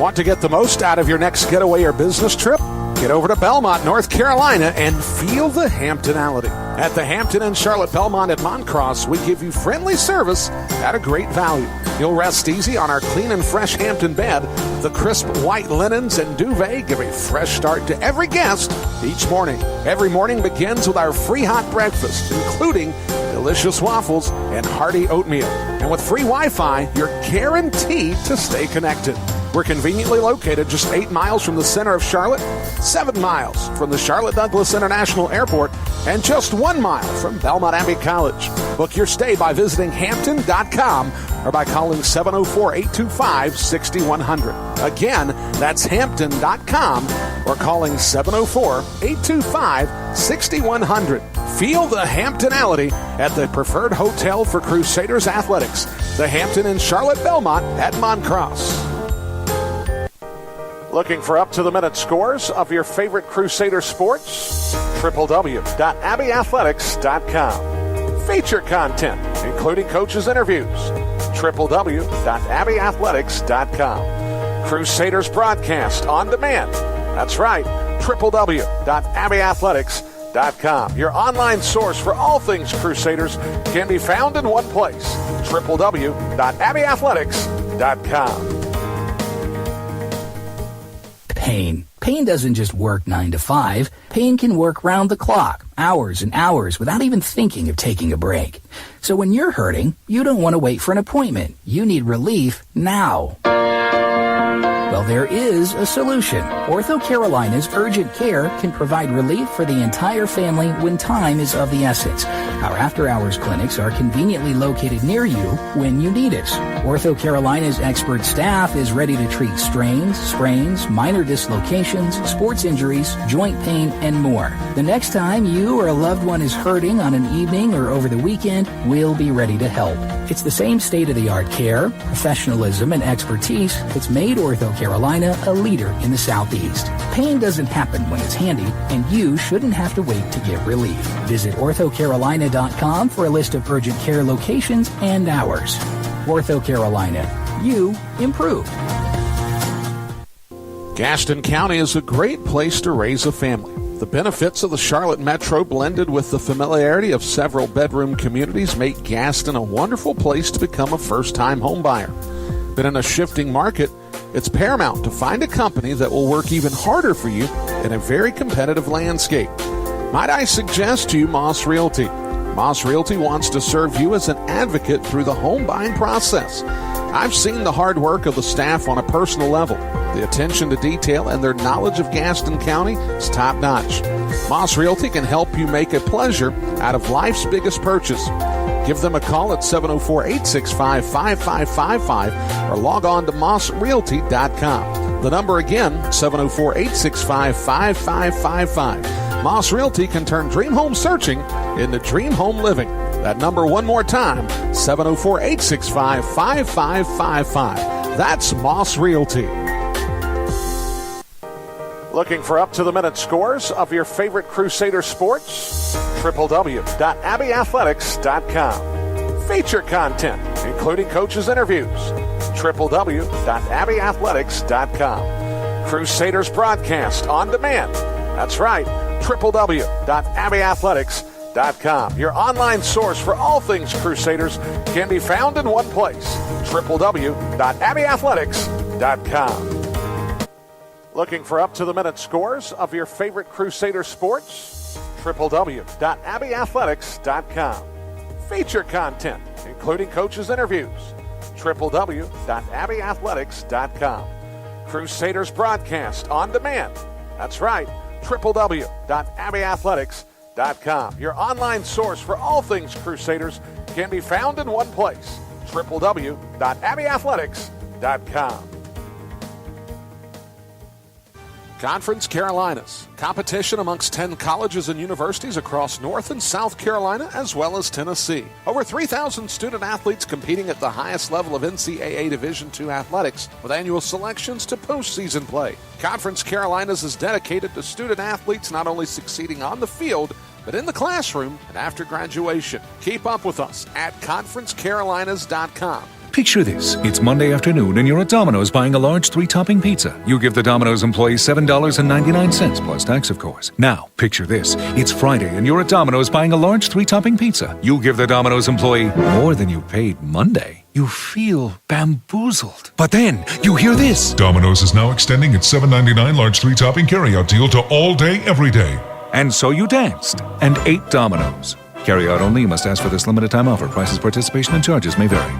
Want to get the most out of your next getaway or business trip? Get over to Belmont, North Carolina, and feel the Hamptonality. At the Hampton Inn Charlotte Belmont at Moncross, we give you friendly service at a great value. You'll rest easy on our clean and fresh Hampton bed. The crisp white linens and duvet give a fresh start to every guest each morning. Every morning begins with our free hot breakfast, including delicious waffles and hearty oatmeal. And with free Wi-Fi, you're guaranteed to stay connected. We're conveniently located just 8 miles from the center of Charlotte, 7 miles from the Charlotte Douglas International Airport, and just 1 mile from Belmont Abbey College. Book your stay by visiting Hampton.com or by calling 704-825-6100. Again, that's Hampton.com or calling 704-825-6100. Feel the Hamptonality at the preferred hotel for Crusaders athletics, the Hampton Inn Charlotte Belmont at Moncross. Looking for up-to-the-minute scores of your favorite Crusader sports? www.abbeyathletics.com. Feature content, including coaches' interviews. www.abbeyathletics.com. Crusaders broadcast on demand. That's right, www.abbeyathletics.com. Your online source for all things Crusaders can be found in one place, www.abbeyathletics.com. Pain. Pain doesn't just work 9 to 5. Pain can work round the clock, hours and hours, without even thinking of taking a break. So when you're hurting, you don't want to wait for an appointment. You need relief now. Well, there is a solution. Ortho Carolina's Urgent Care can provide relief for the entire family when time is of the essence. Our after-hours clinics are conveniently located near you when you need us. Ortho Carolina's expert staff is ready to treat strains, sprains, minor dislocations, sports injuries, joint pain, and more. The next time you or a loved one is hurting on an evening or over the weekend, we'll be ready to help. It's the same state-of-the-art care, professionalism, and expertise that's made Ortho Carolina a leader in the Southeast. Pain doesn't happen when it's handy, and you shouldn't have to wait to get relief. Visit orthocarolina.com for a list of urgent care locations and hours. Ortho Carolina. You improve. Gaston County is a great place to raise a family. The benefits of the Charlotte Metro blended with the familiarity of several bedroom communities make Gaston a wonderful place to become a first-time homebuyer. But in a shifting market, it's paramount to find a company that will work even harder for you in a very competitive landscape. Might I suggest to you Moss Realty? Moss Realty wants to serve you as an advocate through the home buying process. I've seen the hard work of the staff on a personal level. The attention to detail and their knowledge of Gaston County is top-notch. Moss Realty can help you make a pleasure out of life's biggest purchase. Give them a call at 704-865-5555 or log on to mossrealty.com. The number again, 704-865-5555. Moss Realty can turn dream home searching into dream home living. That number one more time, 704-865-5555. That's Moss Realty. Looking for up-to-the-minute scores of your favorite Crusader sports? www.abbeyathletics.com. Feature content, including coaches' interviews. www.abbeyathletics.com. Crusaders broadcast on demand. That's right, www.abbeyathletics.com. Your online source for all things Crusaders can be found in one place, www.abbeyathletics.com. Looking for up-to-the-minute scores of your favorite Crusader sports? www.abbeyathletics.com. Feature content, including coaches' interviews. www.abbeyathletics.com. Crusaders broadcast on demand. That's right, www.abbeyathletics.com. Your online source for all things Crusaders can be found in one place, www.abbeyathletics.com. Conference Carolinas, competition amongst 10 colleges and universities across North and South Carolina as well as Tennessee. Over 3,000 student athletes competing at the highest level of NCAA Division II athletics with annual selections to postseason play. Conference Carolinas is dedicated to student athletes not only succeeding on the field, but in the classroom and after graduation. Keep up with us at conferencecarolinas.com. Picture this. It's Monday afternoon and you're at Domino's buying a large 3-topping pizza. You give the Domino's employee $7.99 plus tax, of course. Now, picture this. It's Friday and you're at Domino's buying a large 3-topping pizza. You give the Domino's employee more than you paid Monday. You feel bamboozled. But then you hear this. Domino's is now extending its $7.99 large 3-topping carryout deal to all day, every day. And so you danced and ate Domino's. Carryout only. You must ask for this limited time offer. Prices, participation, and charges may vary.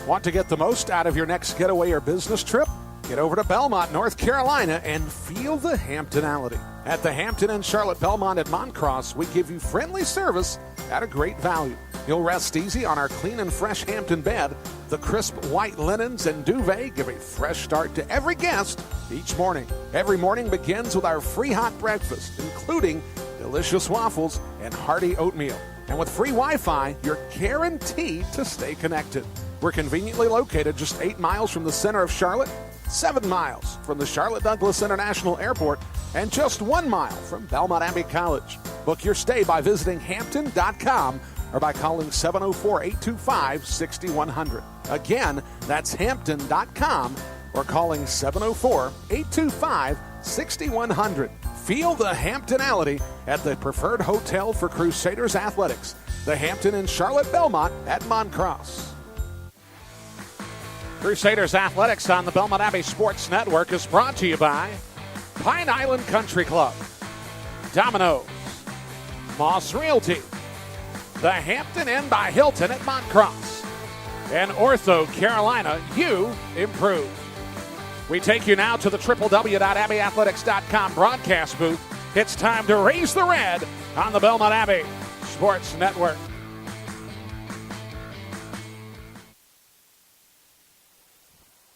Want to get the most out of your next getaway or business trip? Get over to Belmont, North Carolina, and feel the Hamptonality. At the Hampton Inn Charlotte Belmont at Moncross, we give you friendly service at a great value. You'll rest easy on our clean and fresh Hampton bed. The crisp white linens and duvet give a fresh start to every guest each morning. Every morning begins with our free hot breakfast, including delicious waffles and hearty oatmeal. And with free Wi-Fi, you're guaranteed to stay connected. We're conveniently located just 8 miles from the center of Charlotte, 7 miles from the Charlotte Douglas International Airport, and just 1 mile from Belmont Abbey College. Book your stay by visiting Hampton.com or by calling 704-825-6100. Again, that's Hampton.com or calling 704-825-6100. Feel the Hamptonality at the preferred hotel for Crusaders athletics, the Hampton Inn Charlotte Belmont at Moncross. Crusaders athletics on the Belmont Abbey Sports Network is brought to you by Pine Island Country Club, Domino's, Moss Realty, the Hampton Inn by Hilton at Moncross, and Ortho Carolina, you improve. We take you now to the www.abbeyathletics.com broadcast booth. It's time to raise the red on the Belmont Abbey Sports Network.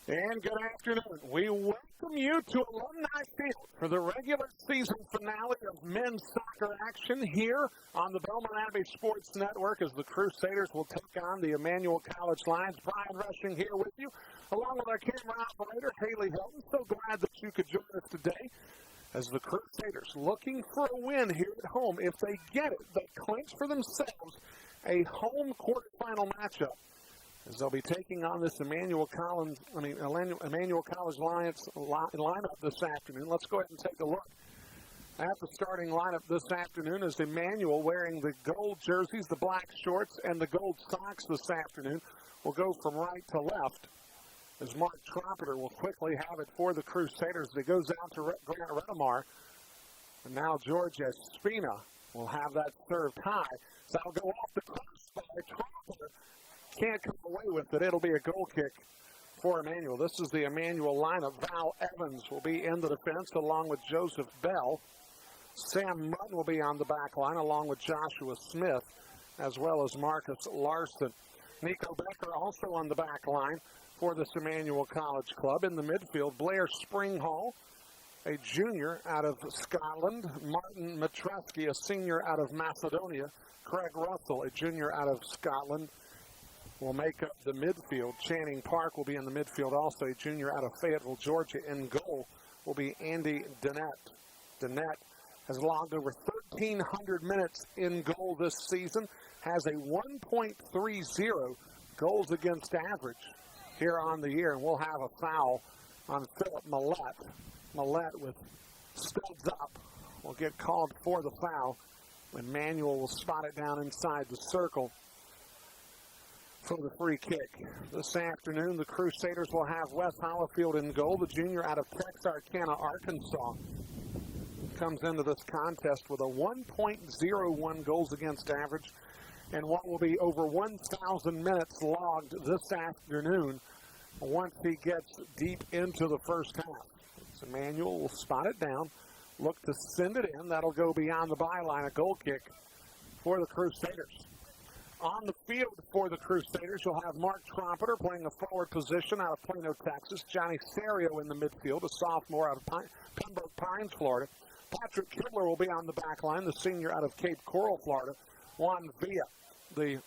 And good afternoon. We welcome you to Alumni Field for the regular season finale of men's soccer action here on the Belmont Abbey Sports Network as the Crusaders will take on the Emmanuel College Lions. Brian Rushing here with you, along with our camera operator, Haley Hilton. So glad that you could join us today as the Crusaders looking for a win here at home. If they get it, they clinch for themselves a home quarterfinal matchup, as they'll be taking on this Emmanuel College Lions lineup this afternoon. Let's go ahead and take a look at the starting lineup this afternoon as Emmanuel, wearing the gold jerseys, the black shorts, and the gold socks this afternoon, will go from right to left as Mark Trumpeter will quickly have it for the Crusaders. It goes out to Grant Redemar, and now George Espina will have that served high. So that'll go off the cross by Trumpeter. Can't come away with it. It'll be a goal kick for Emmanuel. This is the Emmanuel lineup. Val Evans will be in the defense along with Joseph Bell. Sam Munn will be on the back line along with Joshua Smith, as well as Marcus Larson. Nico Becker also on the back line for this Emmanuel College club. In the midfield, Blair Springhall, a junior out of Scotland. Martin Matreski, a senior out of Macedonia. Craig Russell, a junior out of Scotland, will make up the midfield. Channing Park will be in the midfield also, a junior out of Fayetteville, Georgia. In goal will be Andy Dennett. Dennett has logged over 1,300 minutes in goal this season, has a 1.30 goals against average here on the year, and we'll have a foul on Philip Millette. Millette with studs up will get called for the foul. Emmanuel will spot it down inside the circle for the free kick. This afternoon, the Crusaders will have Wes Hollifield in goal, the junior out of Texarkana, Arkansas. Comes into this contest with a 1.01 goals against average and what will be over 1,000 minutes logged this afternoon once he gets deep into the first half. So Emmanuel will spot it down, look to send it in. That'll go beyond the byline, a goal kick for the Crusaders. On the field for the Crusaders, you'll have Mark Trumpeter playing a forward position out of Plano, Texas. Johnny Serio in the midfield, a sophomore out of Pembroke Pines, Florida. Patrick Kibler will be on the back line, the senior out of Cape Coral, Florida. Juan Villa, the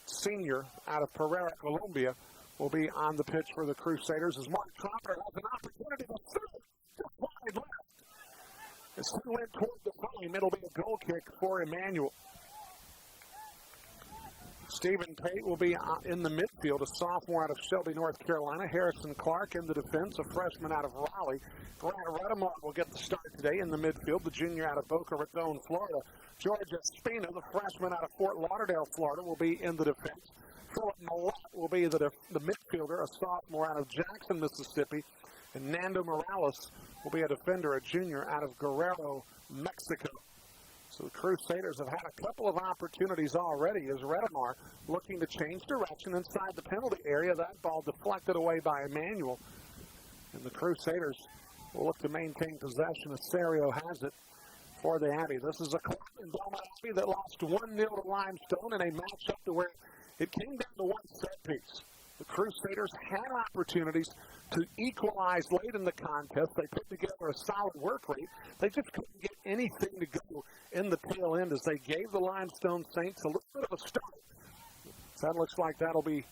senior out of Pereira, Colombia, will be on the pitch for the Crusaders as Mark Trumpeter has an opportunity to serve just wide left. As he went toward the frame, it'll be a goal kick for Emmanuel. Stephen Pate will be in the midfield, a sophomore out of Shelby, North Carolina. Harrison Clark in the defense, a freshman out of Raleigh. Grant Redemar will get the start today in the midfield, the junior out of Boca Raton, Florida. George Espina, the freshman out of Fort Lauderdale, Florida, will be in the defense. Philip Millette will be the midfielder, a sophomore out of Jackson, Mississippi. And Nando Morales will be a defender, a junior out of Guerrero, Mexico. So the Crusaders have had a couple of opportunities already as Redemar looking to change direction inside the penalty area. That ball deflected away by Emmanuel. And the Crusaders will look to maintain possession as Serio has it for the Abbey. This is a club in Belmont Abbey that lost 1-0 to Limestone in a matchup to where it came down to one set piece. The Crusaders had opportunities to equalize late in the contest. They put together a solid work rate. They just couldn't get anything to go in the tail end as they gave the Limestone Saints a little bit of a start. So that looks like that'll be,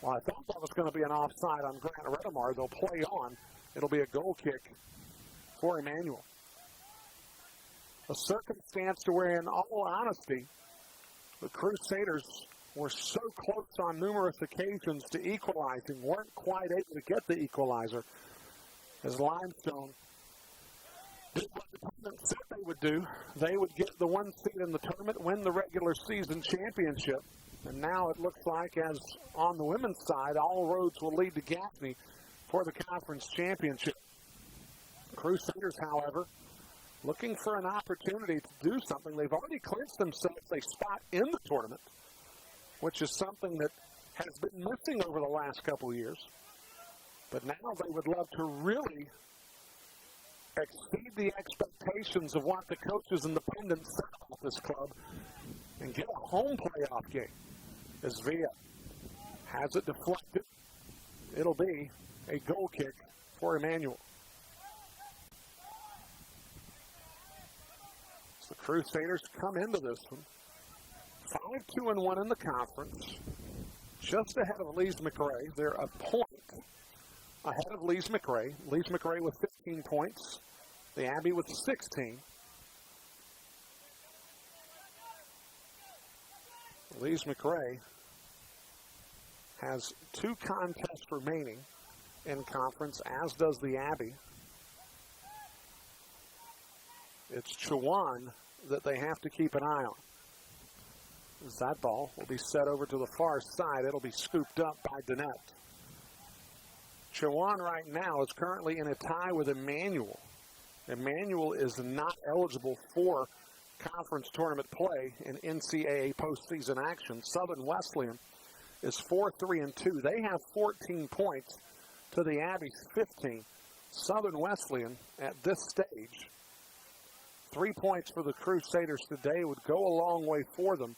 well, I thought that was going to be an offside on Grant Redemar. They'll play on. It'll be a goal kick for Emmanuel. A circumstance to where, in all honesty, the Crusaders were so close on numerous occasions to equalizing, weren't quite able to get the equalizer, as Limestone did what the opponent said they would do. They would get the 1 seed in the tournament, win the regular season championship. And now it looks like, as on the women's side, all roads will lead to Gaffney for the conference championship. Crusaders, however, looking for an opportunity to do something. They've already clinched themselves a spot in the tournament, which is something that has been missing over the last couple of years. But now they would love to really exceed the expectations of what the coaches and the pundits said about this club and get a home playoff game. As Villa has it deflected, it'll be a goal kick for Emmanuel. So the Crusaders come into this one 5-2-1 in the conference, just ahead of Lees McRae. They're a point ahead of Lees McRae. Lees McRae with 15 points. The Abbey with 16. Lees McRae has 2 contests remaining in conference, as does the Abbey. It's Chowan that they have to keep an eye on. As that ball will be set over to the far side, it'll be scooped up by Donnett. Chowan right now is currently in a tie with Emmanuel. Emmanuel is not eligible for conference tournament play in NCAA postseason action. Southern Wesleyan is 4-3-2. They have 14 points to the Abbey's 15. Southern Wesleyan at this stage, 3 points for the Crusaders today would go a long way for them,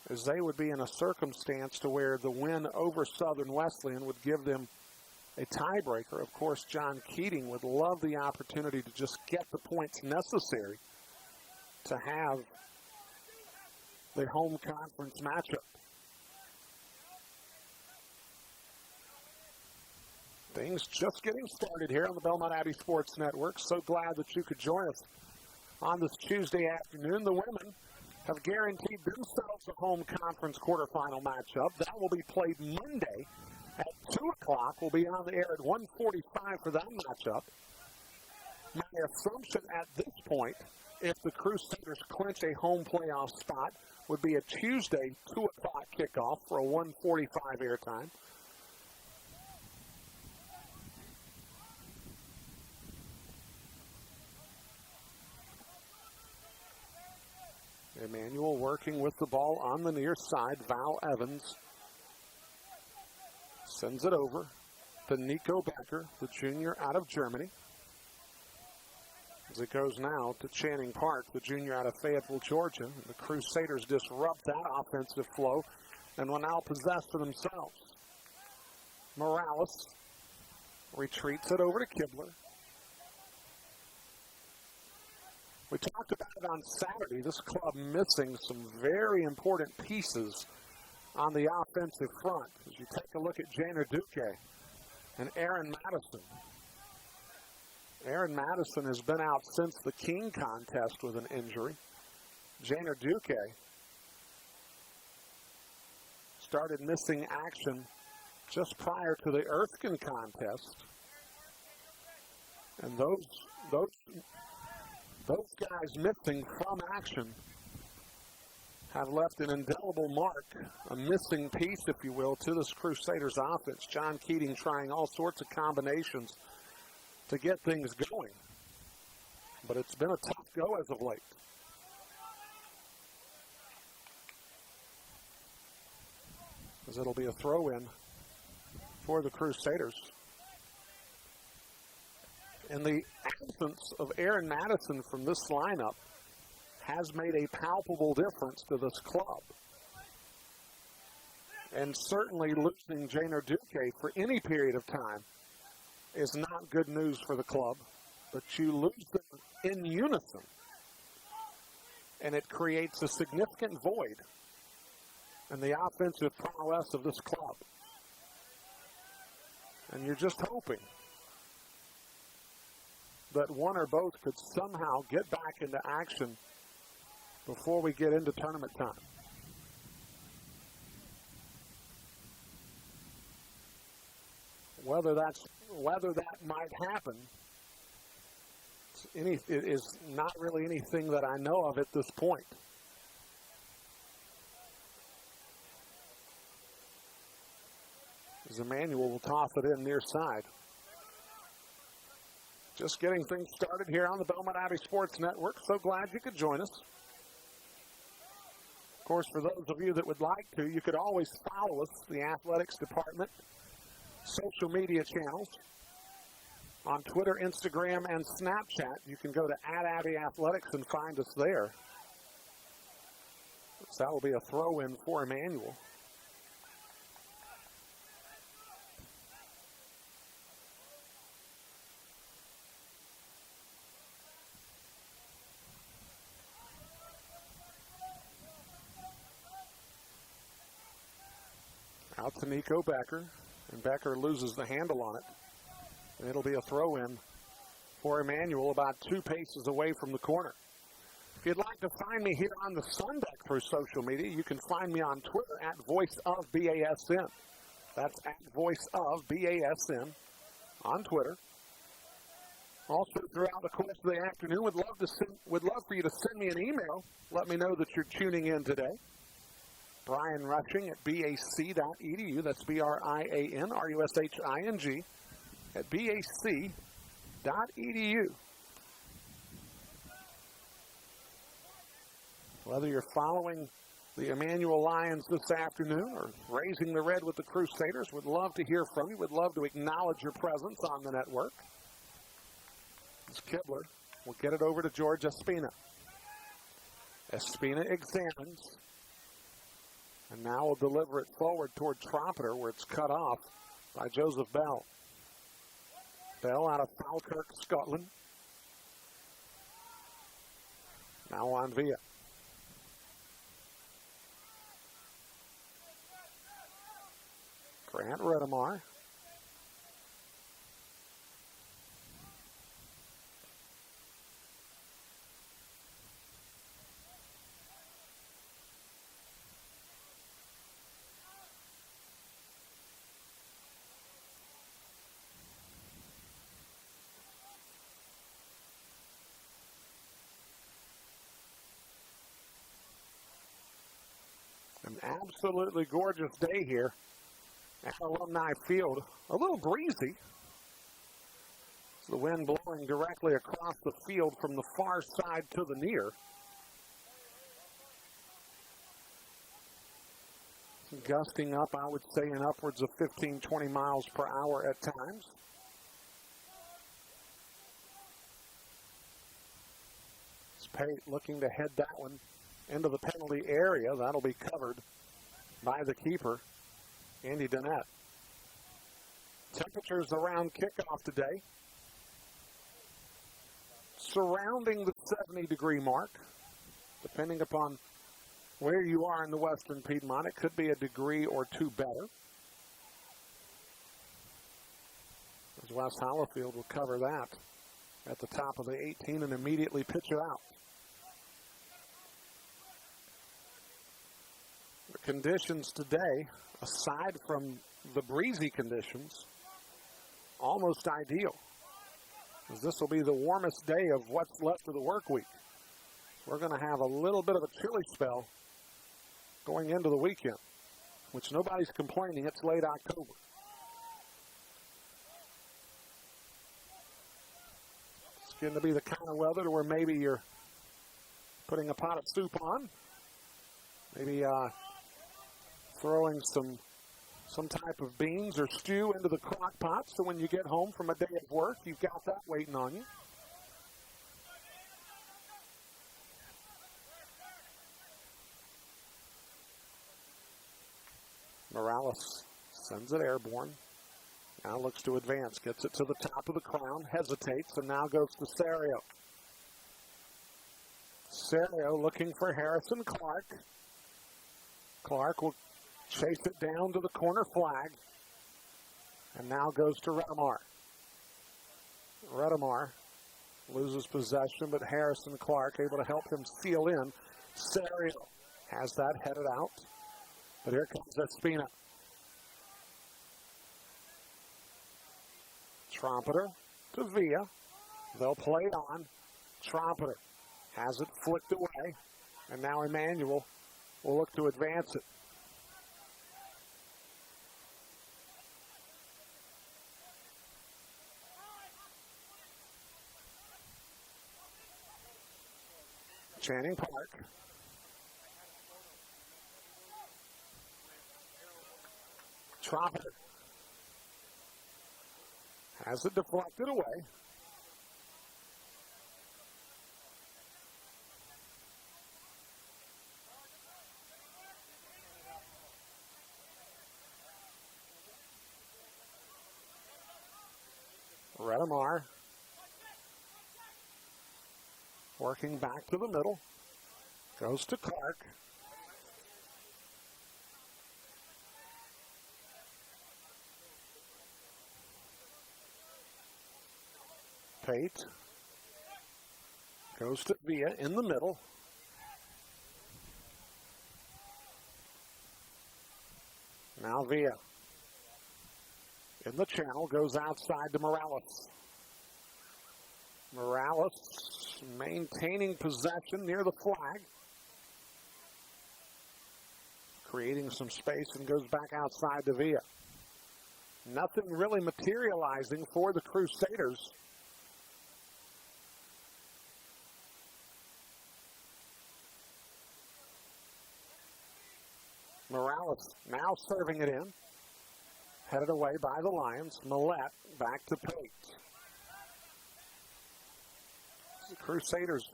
as they would be in a circumstance to where the win over Southern Wesleyan would give them a tiebreaker. Of course, John Keating would love the opportunity to just get the points necessary to have the home conference matchup. Things just getting started here on the Belmont Abbey Sports Network. So glad that you could join us on this Tuesday afternoon. The women have guaranteed themselves a home conference quarterfinal matchup. That will be played Monday at 2 o'clock. We'll be on the air at 1:45 for that matchup. My assumption at this point, if the Crusaders clinch a home playoff spot, would be a Tuesday 2 o'clock kickoff for a 1:45 airtime. Emmanuel working with the ball on the near side. Val Evans sends it over to Nico Becker, the junior out of Germany. As it goes now to Channing Park, the junior out of Fayetteville, Georgia. The Crusaders disrupt that offensive flow and will now possess for themselves. Morales retreats it over to Kibler. We talked about it on Saturday. This club missing some very important pieces on the offensive front. As you take a look at Janer Duque and Aaron Madison. Aaron Madison has been out since the King contest with an injury. Janer Duque started missing action just prior to the Erskine contest. And those guys missing from action have left an indelible mark, a missing piece, if you will, to this Crusaders offense. John Keating trying all sorts of combinations to get things going. But it's been a tough go as of late. As it'll be a throw-in for the Crusaders. And the absence of Aaron Madison from this lineup has made a palpable difference to this club. And certainly losing Janer Duque for any period of time is not good news for the club. But you lose them in unison, and it creates a significant void in the offensive prowess of this club. And you're just hoping that one or both could somehow get back into action before we get into tournament time. Whether that might happen, it is not really anything that I know of at this point. As Emmanuel will toss it in near side. Just getting things started here on the Belmont Abbey Sports Network. So glad you could join us. Of course, for those of you that would like to, you could always follow us, the athletics department, social media channels. On Twitter, Instagram, and Snapchat, you can go to @AbbeyAthletics and find us there. So that will be a throw-in for Emmanuel. Out to Nico Becker, and Becker loses the handle on it. And it'll be a throw-in for Emmanuel about 2 paces away from the corner. If you'd like to find me here on the Sun Deck through social media, you can find me on Twitter @VoiceOfBASN. That's @VoiceOfBASN on Twitter. Also, throughout the course of the afternoon, would love for you to send me an email. Let me know that you're tuning in today. Brian Rushing @BAC.edu. That's BRIANRUSHING @BAC.edu. Whether you're following the Emmanuel Lions this afternoon or raising the red with the Crusaders, would love to hear from you. Would love to acknowledge your presence on the network. As Kibler will get it over to George Espina. Espina examines. And now will deliver it forward toward Trompeter, where it's cut off by Joseph Bell. Bell out of Falkirk, Scotland. Now on via. Grant Redemar. An absolutely gorgeous day here at Alumni Field. A little breezy. It's the wind blowing directly across the field from the far side to the near. Gusting up, I would say, in upwards of 15, 20 miles per hour at times. Pate looking to head that one into the penalty area. That'll be covered by the keeper, Andy Donnett. Temperatures around kickoff today surrounding the 70-degree mark. Depending upon where you are in the western Piedmont, it could be a degree or two better. As West Hollofield will cover that at the top of the 18 and immediately pitch it out. The conditions today, aside from the breezy conditions, almost ideal. As this will be the warmest day of what's left of the work week. We're going to have a little bit of a chilly spell going into the weekend, which nobody's complaining. It's late October. It's going to be the kind of weather to where maybe you're putting a pot of soup on, maybe throwing some type of beans or stew into the crock pot, so when you get home from a day of work, you've got that waiting on you. Morales sends it airborne. Now looks to advance, gets it to the top of the crown, hesitates, and now goes to Serio. Serio looking for Harrison Clark. Clark will chase it down to the corner flag, and now goes to Redemar. Redemar loses possession, but Harrison Clark able to help him seal in. Serio has that headed out, but here comes Espina. Trumpeter to Villa. They'll play on. Trumpeter has it flicked away, and now Emmanuel will look to advance it. Channing Park. Trumpeter has it deflected away. Redemar working back to the middle. Goes to Clark. Pate goes to Villa in the middle. Now Villa in the channel, goes outside to Morales. Morales maintaining possession near the flag. Creating some space and goes back outside to Villa. Nothing really materializing for the Crusaders. Morales now serving it in. Headed away by the Lions. Millette back to Pate. The Crusaders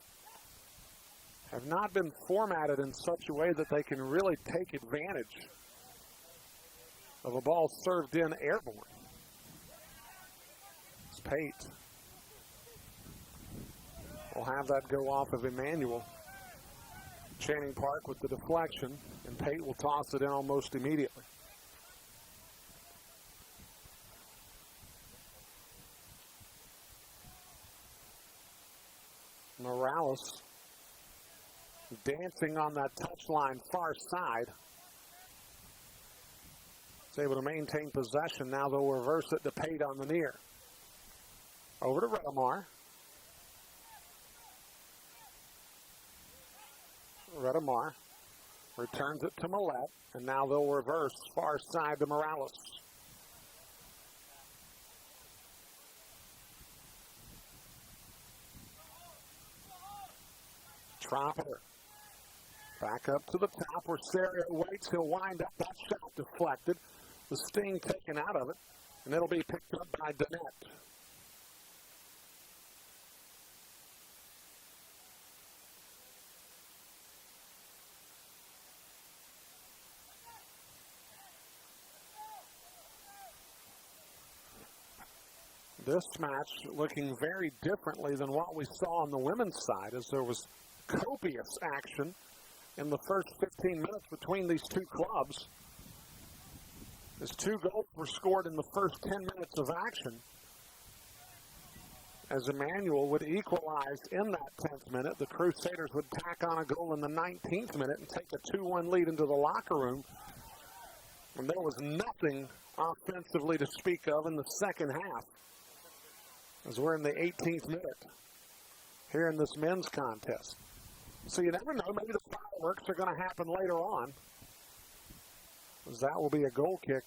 have not been formatted in such a way that they can really take advantage of a ball served in airborne. It's Pate. We'll have that go off of Emmanuel. Channing Park with the deflection, and Pate will toss it in almost immediately. Morales dancing on that touchline far side. Is able to maintain possession. Now they'll reverse it to Pate on the near. Over to Redemar. Redemar returns it to Millette, and now they'll reverse far side to Morales. Trumpeter back up to the top where Serio waits. He'll wind up. That shot deflected. The sting taken out of it, and it'll be picked up by Donnett. This match looking very differently than what we saw on the women's side, as there was copious action in the first 15 minutes between these two clubs. As 2 goals were scored in the first 10 minutes of action. as Emmanuel would equalize in that 10th minute. The Crusaders would tack on a goal in the 19th minute and take a 2-1 lead into the locker room. And there was nothing offensively to speak of in the second half, as we're in the 18th minute here in this men's contest. So you never know, maybe the fireworks are going to happen later on, as that will be a goal kick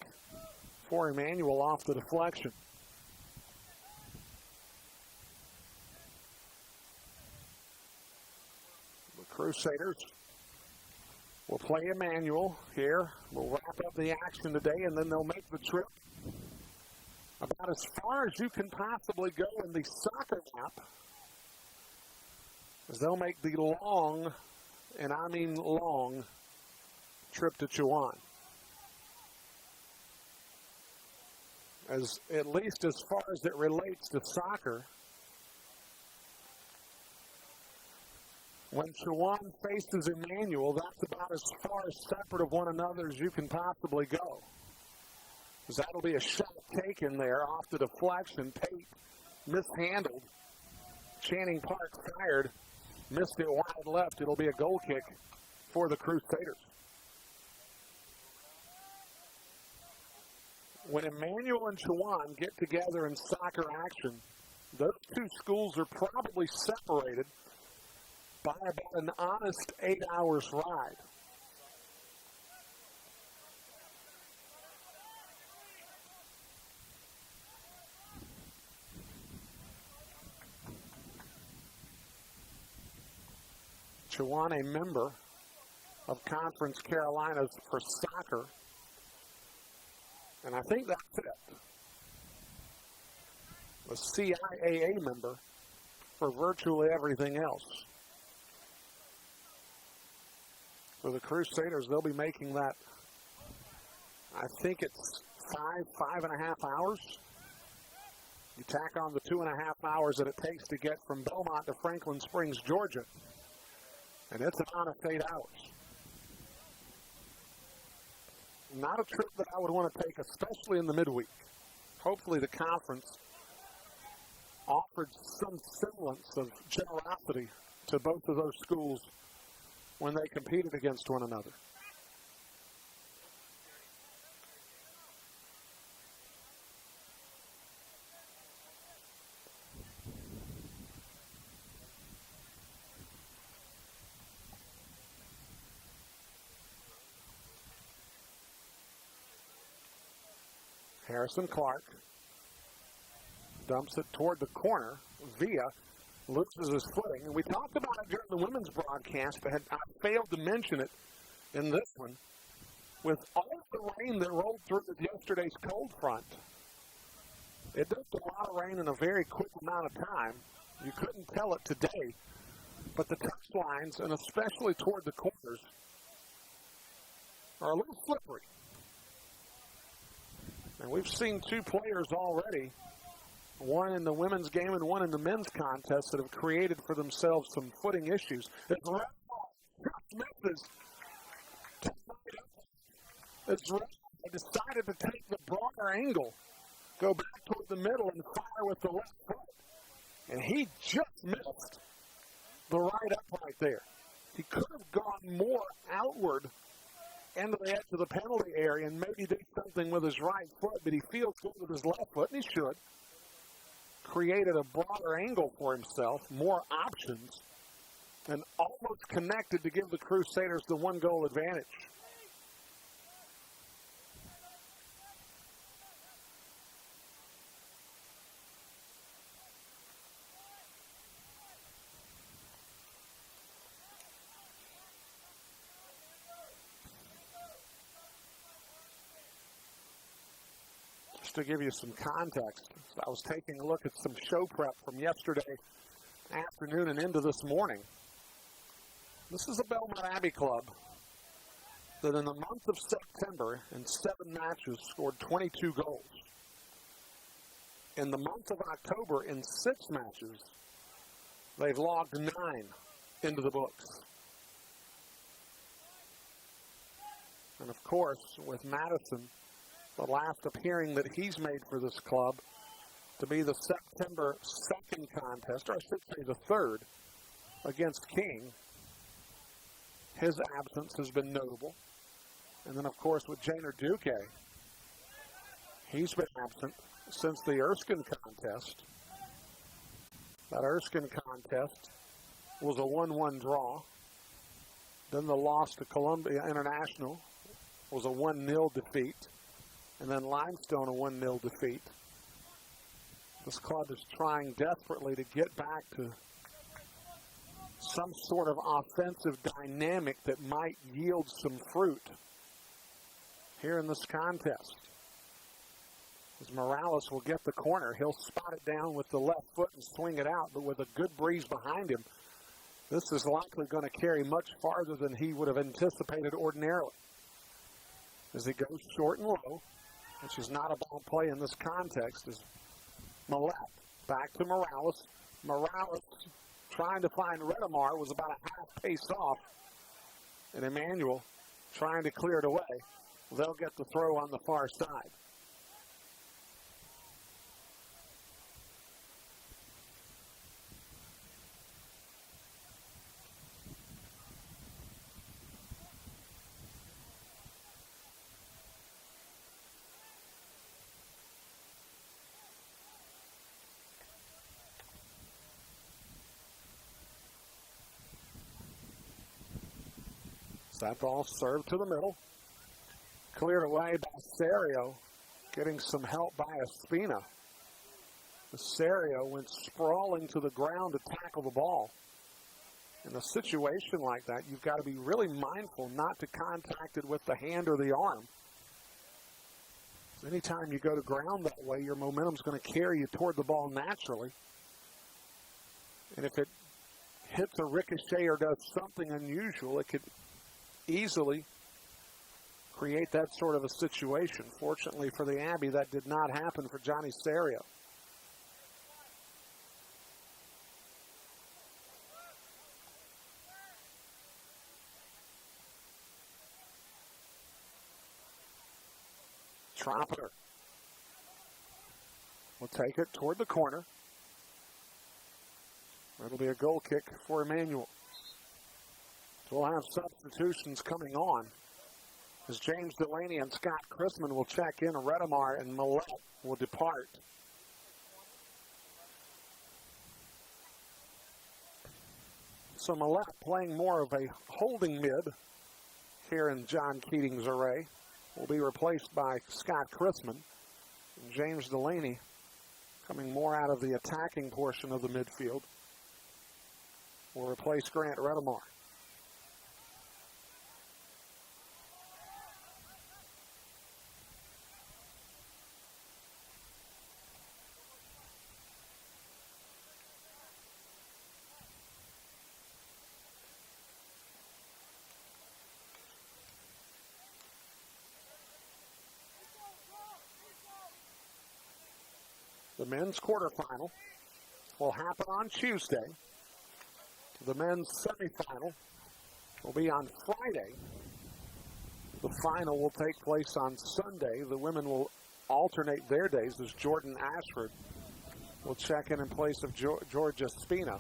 for Emmanuel off the deflection. The Crusaders will play Emmanuel here. We'll wrap up the action today, and then they'll make the trip about as far as you can possibly go in the soccer map, as they'll make the long, and I mean long, trip to Chowan. As at least as far as it relates to soccer, when Chowan faces Emmanuel, that's about as far separate of one another as you can possibly go. Because that'll be a shot taken there off the deflection. Tate mishandled. Channing Park fired. Missed it wide left. It'll be a goal kick for the Crusaders. When Emmanuel and Chowan get together in soccer action, those two schools are probably separated by about an honest 8 hours ride. Chowan, a member of Conference Carolinas for soccer, and I think that's it. A CIAA member for virtually everything else. For the Crusaders, they'll be making that, I think it's 5.5 hours. You tack on the 2.5 hours that it takes to get from Belmont to Franklin Springs, Georgia, and it's an honest 8 hours. Not a trip that I would want to take, especially in the midweek. Hopefully the conference offered some semblance of generosity to both of those schools when they competed against one another. Harrison Clark dumps it toward the corner. Villa loses his footing. And we talked about it during the women's broadcast, but I failed to mention it in this one. With all of the rain that rolled through with yesterday's cold front, it dumped a lot of rain in a very quick amount of time. You couldn't tell it today, but the touch lines, and especially toward the corners, are a little slippery. And we've seen two players already, one in the women's game and one in the men's contest, that have created for themselves some footing issues. It's red ball. Misses. It's red. I decided to take the broader angle, go back toward the middle and fire with the left foot. And he just missed the right upright there. He could have gone more outward into the edge of the penalty area and maybe do something with his right foot, but he feels good with his left foot, and he should. Created a broader angle for himself, more options, and almost connected to give the Crusaders the 1-goal advantage. To give you some context, I was taking a look at some show prep from yesterday afternoon and into this morning. This is a Belmont Abbey club that in the month of September, in 7 matches, scored 22 goals. In the month of October, in 6 matches, they've logged 9 into the books. And of course, with Madison, the last appearing that he's made for this club to be the September 2nd contest, or I should say the 3rd, against King. His absence has been notable. And then, of course, with Janer Duque, he's been absent since the Erskine contest. That Erskine contest was a 1-1 draw. Then the loss to Columbia International was a 1-0 defeat. And then Limestone, a 1-0 defeat. This club is trying desperately to get back to some sort of offensive dynamic that might yield some fruit here in this contest. As Morales will get the corner, he'll spot it down with the left foot and swing it out, but with a good breeze behind him, this is likely going to carry much farther than he would have anticipated ordinarily. As he goes short and low, which is not a bad play in this context, is Millette. Back to Morales. Morales trying to find Redemar, was about a half pace off. And Emmanuel trying to clear it away. They'll get the throw on the far side. That ball served to the middle. Cleared away by Serio, getting some help by Espina. Serio went sprawling to the ground to tackle the ball. In a situation like that, you've got to be really mindful not to contact it with the hand or the arm. Anytime you go to ground that way, your momentum's going to carry you toward the ball naturally. And if it hits a ricochet or does something unusual, it could easily create that sort of a situation. Fortunately for the Abbey, that did not happen for Johnny Serio. Trompeter will take it toward the corner. It'll be a goal kick for Emmanuel. So we'll have substitutions coming on as James Delaney and Scott Chrisman will check in. Redemar and Millette will depart. So Millette playing more of a holding mid here in John Keating's array will be replaced by Scott Chrisman. And James Delaney coming more out of the attacking portion of the midfield will replace Grant Redemar. The men's quarterfinal will happen on Tuesday. The men's semifinal will be on Friday. The final will take place on Sunday. The women will alternate their days as Jordan Ashford will check in place of Georgia Spina.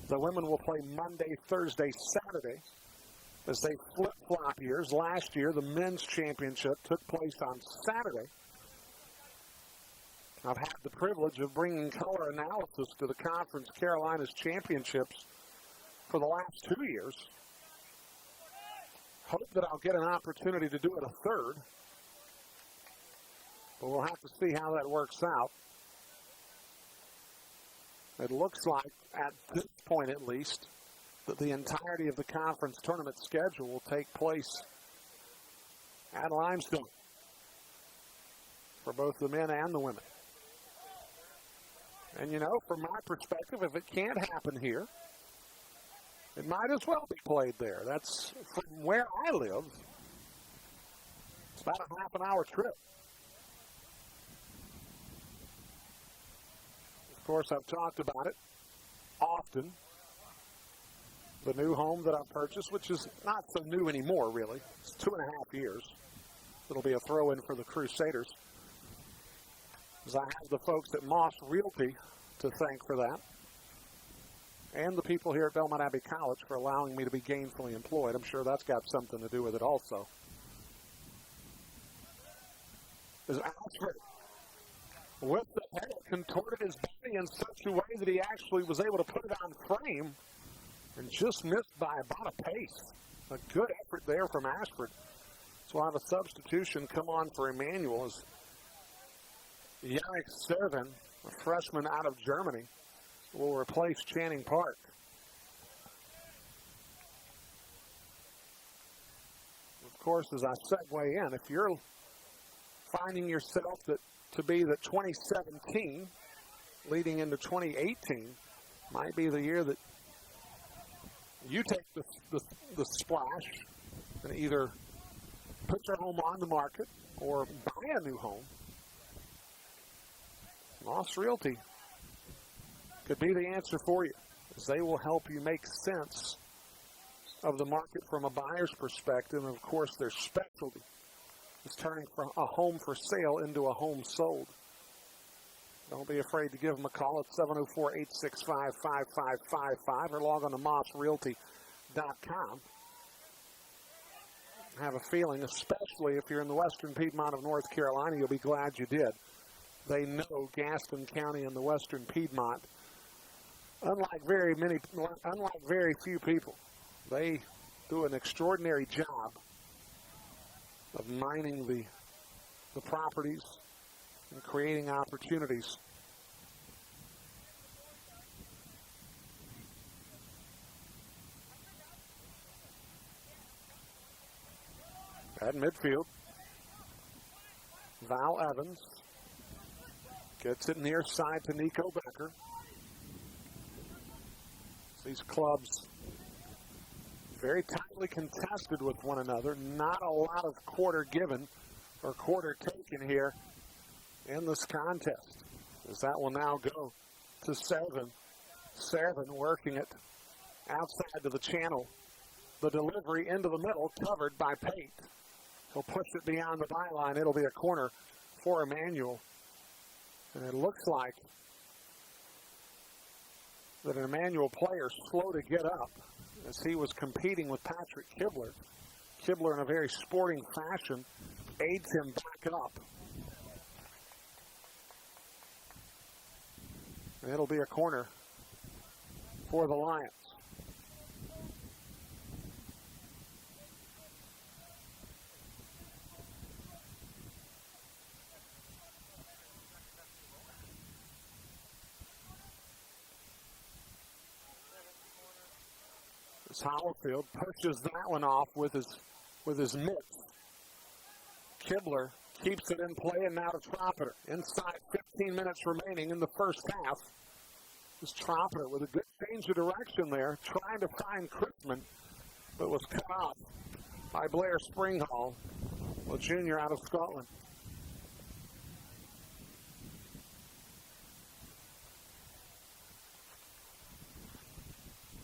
The women will play Monday, Thursday, Saturday as they flip-flop years. Last year, the men's championship took place on Saturday. I've had the privilege of bringing color analysis to the Conference Carolinas Championships for the last 2 years. Hope that I'll get an opportunity to do it a third. But we'll have to see how that works out. It looks like, at this point at least, that the entirety of the conference tournament schedule will take place at Limestone for both the men and the women. And, you know, from my perspective, if it can't happen here, it might as well be played there. That's from where I live. It's about a half an hour trip. Of course, I've talked about it often. The new home that I've purchased, which is not so new anymore, really. It's 2.5 years. It'll be a throw-in for the Crusaders. As I have the folks at Moss Realty to thank for that, and the people here at Belmont Abbey College for allowing me to be gainfully employed. I'm sure that's got something to do with it also. As Alfred, with the head, contorted his body in such a way that he actually was able to put it on frame and just missed by about a pace. A good effort there from Ashford. So we'll have a substitution come on for Emmanuel as Yannick Servin, a freshman out of Germany, will replace Channing Park. Of course, as I segue in, if you're finding yourself to be that 2017 leading into 2018 might be the year that you take the splash and either put your home on the market or buy a new home, Moss Realty could be the answer for you, as they will help you make sense of the market from a buyer's perspective. And of course, their specialty is turning from a home for sale into a home sold. Don't be afraid to give them a call at 704-865-5555 or log on to mossrealty.com. I have a feeling, especially if you're in the western Piedmont of North Carolina, you'll be glad you did. They know Gaston County and the western Piedmont, unlike very few people. They do an extraordinary job of mining the properties and creating opportunities. At midfield, Val Evans gets it near side to Nico Becker. These clubs very tightly contested with one another. Not a lot of quarter given or quarter taken here in this contest, as that will now go to Servin. Servin working it outside to the channel. The delivery into the middle, covered by Pate. He'll push it beyond the byline. It'll be a corner for Emmanuel. And it looks like that an Emmanuel player slow to get up as he was competing with Patrick Kibler. Kibler, in a very sporting fashion, aids him back up. And it'll be a corner for the Lions. Hollifield pushes that one off with his mitts. Kibler keeps it in play, and now to Trompeter. Inside 15 minutes remaining in the first half. This Trompeter with a good change of direction there, trying to find Chrisman, but was cut off by Blair Springhall, a junior out of Scotland.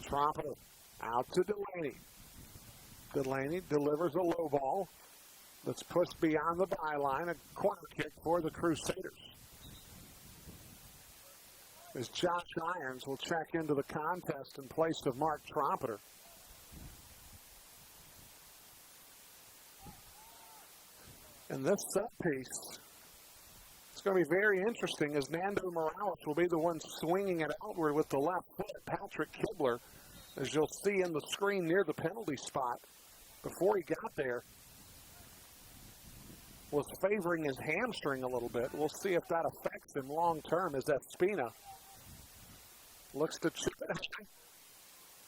Trompeter out to Delaney. Delaney delivers a low ball that's pushed beyond the byline, a corner kick for the Crusaders. As Josh Irons will check into the contest in place of Mark Trompeter. And this set piece, it's going to be very interesting, as Nando Morales will be the one swinging it outward with the left foot. Patrick Kibler, as you'll see in the screen near the penalty spot, before he got there, was favoring his hamstring a little bit. We'll see if that affects him long term, as Espina looks to chip it.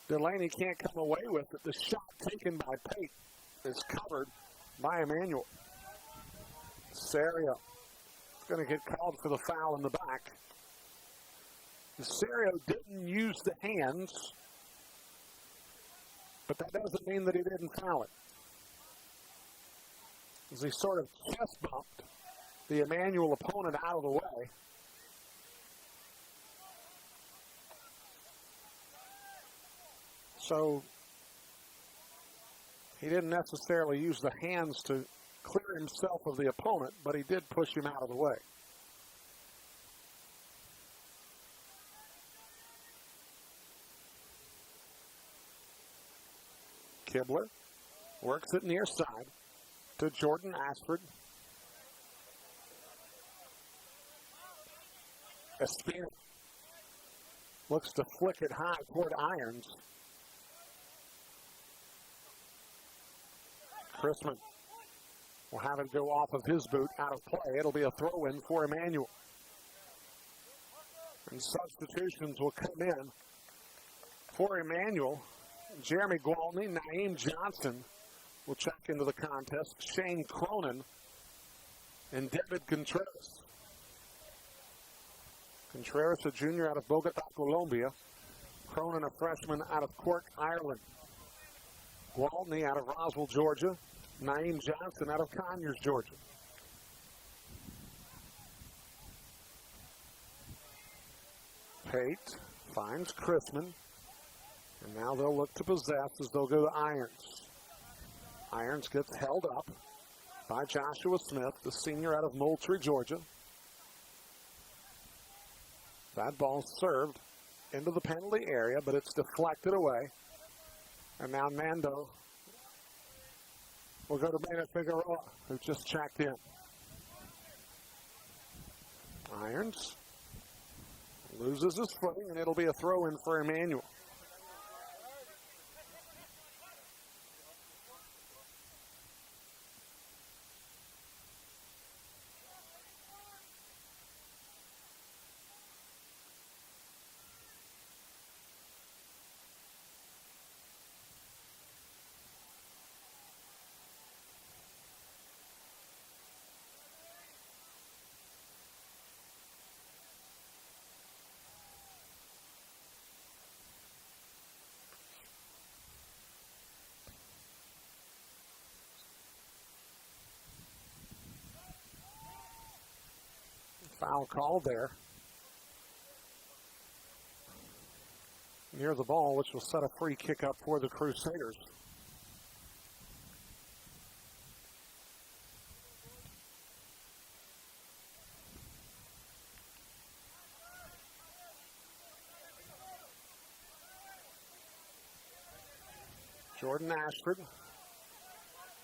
Delaney can't come away with it. The shot taken by Pate is covered by Emmanuel. Serio is going to get called for the foul in the back. Serio didn't use the hands, but that doesn't mean that he didn't foul it. As he sort of chest bumped the Emmanuel opponent out of the way. So he didn't necessarily use the hands to clear himself of the opponent, but he did push him out of the way. Kibler works it near side to Jordan Ashford. Espino looks to flick it high toward Irons. Chrisman will have it go off of his boot out of play. It'll be a throw-in for Emmanuel. And substitutions will come in for Emmanuel. Jeremy Gwaltney, Naeem Johnson will check into the contest. Shane Cronin and David Contreras. Contreras, a junior out of Bogota, Colombia. Cronin, a freshman out of Cork, Ireland. Gwaltney out of Roswell, Georgia. Naeem Johnson out of Conyers, Georgia. Pate finds Chrisman. And now they'll look to possess as they'll go to Irons. Irons gets held up by Joshua Smith, the senior out of Moultrie, Georgia. That ball served into the penalty area, but it's deflected away. And now Nando will go to Mena Figueroa, who just checked in. Irons loses his footing, and it'll be a throw-in for Emmanuel. Foul call there near the ball, which will set a free kick up for the Crusaders. Jordan Ashford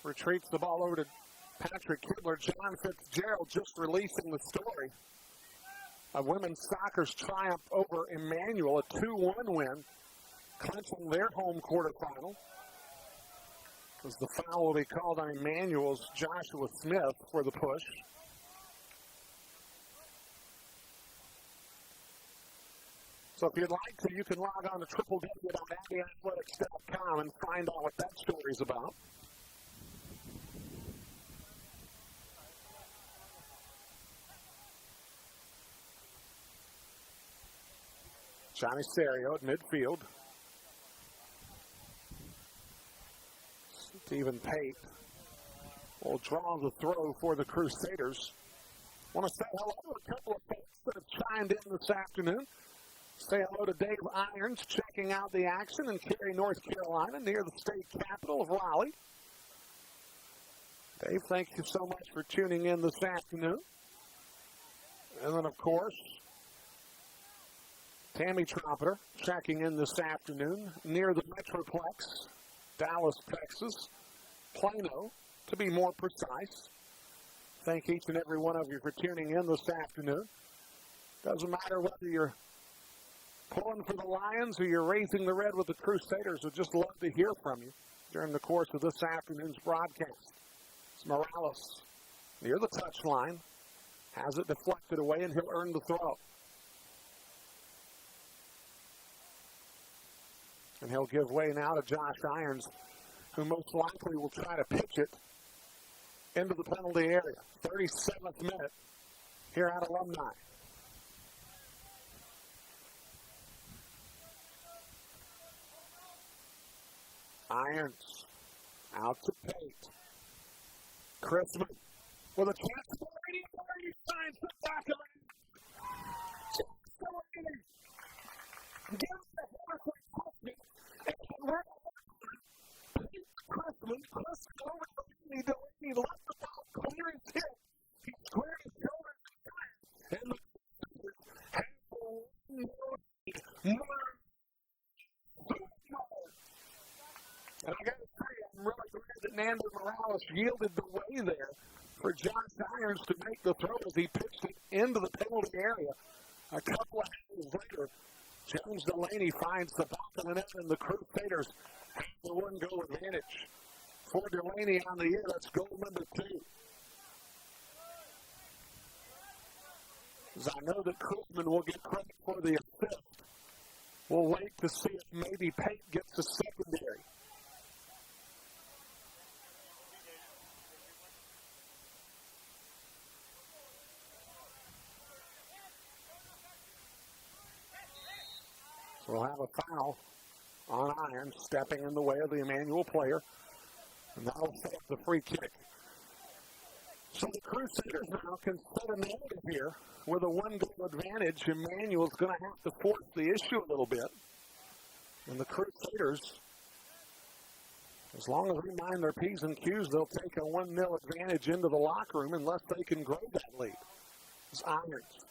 retreats the ball over to Patrick Kibler. John Fitzgerald just releasing the story of women's soccer's triumph over Emmanuel, a 2-1 win, clinching their home quarterfinal. As the foul will be called on Emmanuel's Joshua Smith for the push. So if you'd like to, you can log on to www.AbbeyAthletics.com and find out what that story's about. Johnny Serio at midfield. Stephen Pate will draw the throw for the Crusaders. Want to say hello to a couple of folks that have chimed in this afternoon. Say hello to Dave Irons, checking out the action in Cary, North Carolina, near the state capital of Raleigh. Dave, thank you so much for tuning in this afternoon. And then, of course, Tammy Trumpeter checking in this afternoon near the Metroplex, Dallas, Texas, Plano, to be more precise. Thank each and every one of you for tuning in this afternoon. Doesn't matter whether you're pulling for the Lions or you're raising the red with the Crusaders. We'd just love to hear from you during the course of this afternoon's broadcast. It's Morales near the touchline, has it deflected away, and he'll earn the throw. And he'll give way now to Josh Irons, who most likely will try to pitch it into the penalty area. 37th minute here at Alumni. Irons out to Pate. Chrisman with a chance for Brady. Signs the back of it. Gives the Hurricane Hockey. And we're Chrisman over to Brady. He left the ball clear his hip. He squared his shoulders and the has more. And I got to say, I'm really glad that Nando Morales yielded the way there for Josh Irons to make the throw as he pitched it into the penalty area. A couple of hours later, James Delaney finds the back of the net, and the Crusaders have the one-goal advantage. For Delaney on the year, that's goal number 2. As I know that Krugman will get credit for the assist. We'll wait to see if maybe Pate gets the secondary. So we'll have a foul on Irons, stepping in the way of the Emmanuel player. And that'll set up the free kick. So the Crusaders now can set a narrative here with a one-goal advantage. Emmanuel's going to have to force the issue a little bit. And the Crusaders, as long as they mind their P's and Q's, they'll take a 1-0 advantage into the locker room unless they can grow that lead. It's Irons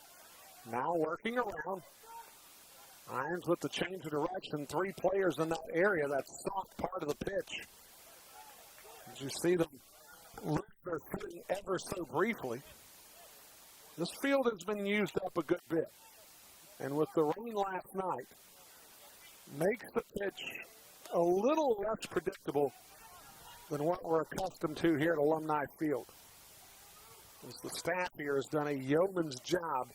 now working around. Irons with the change of direction. 3 players in that area, that soft part of the pitch. As you see them lose their footing ever so briefly. This field has been used up a good bit. And with the rain last night, makes the pitch a little less predictable than what we're accustomed to here at Alumni Field. As the staff here has done a yeoman's job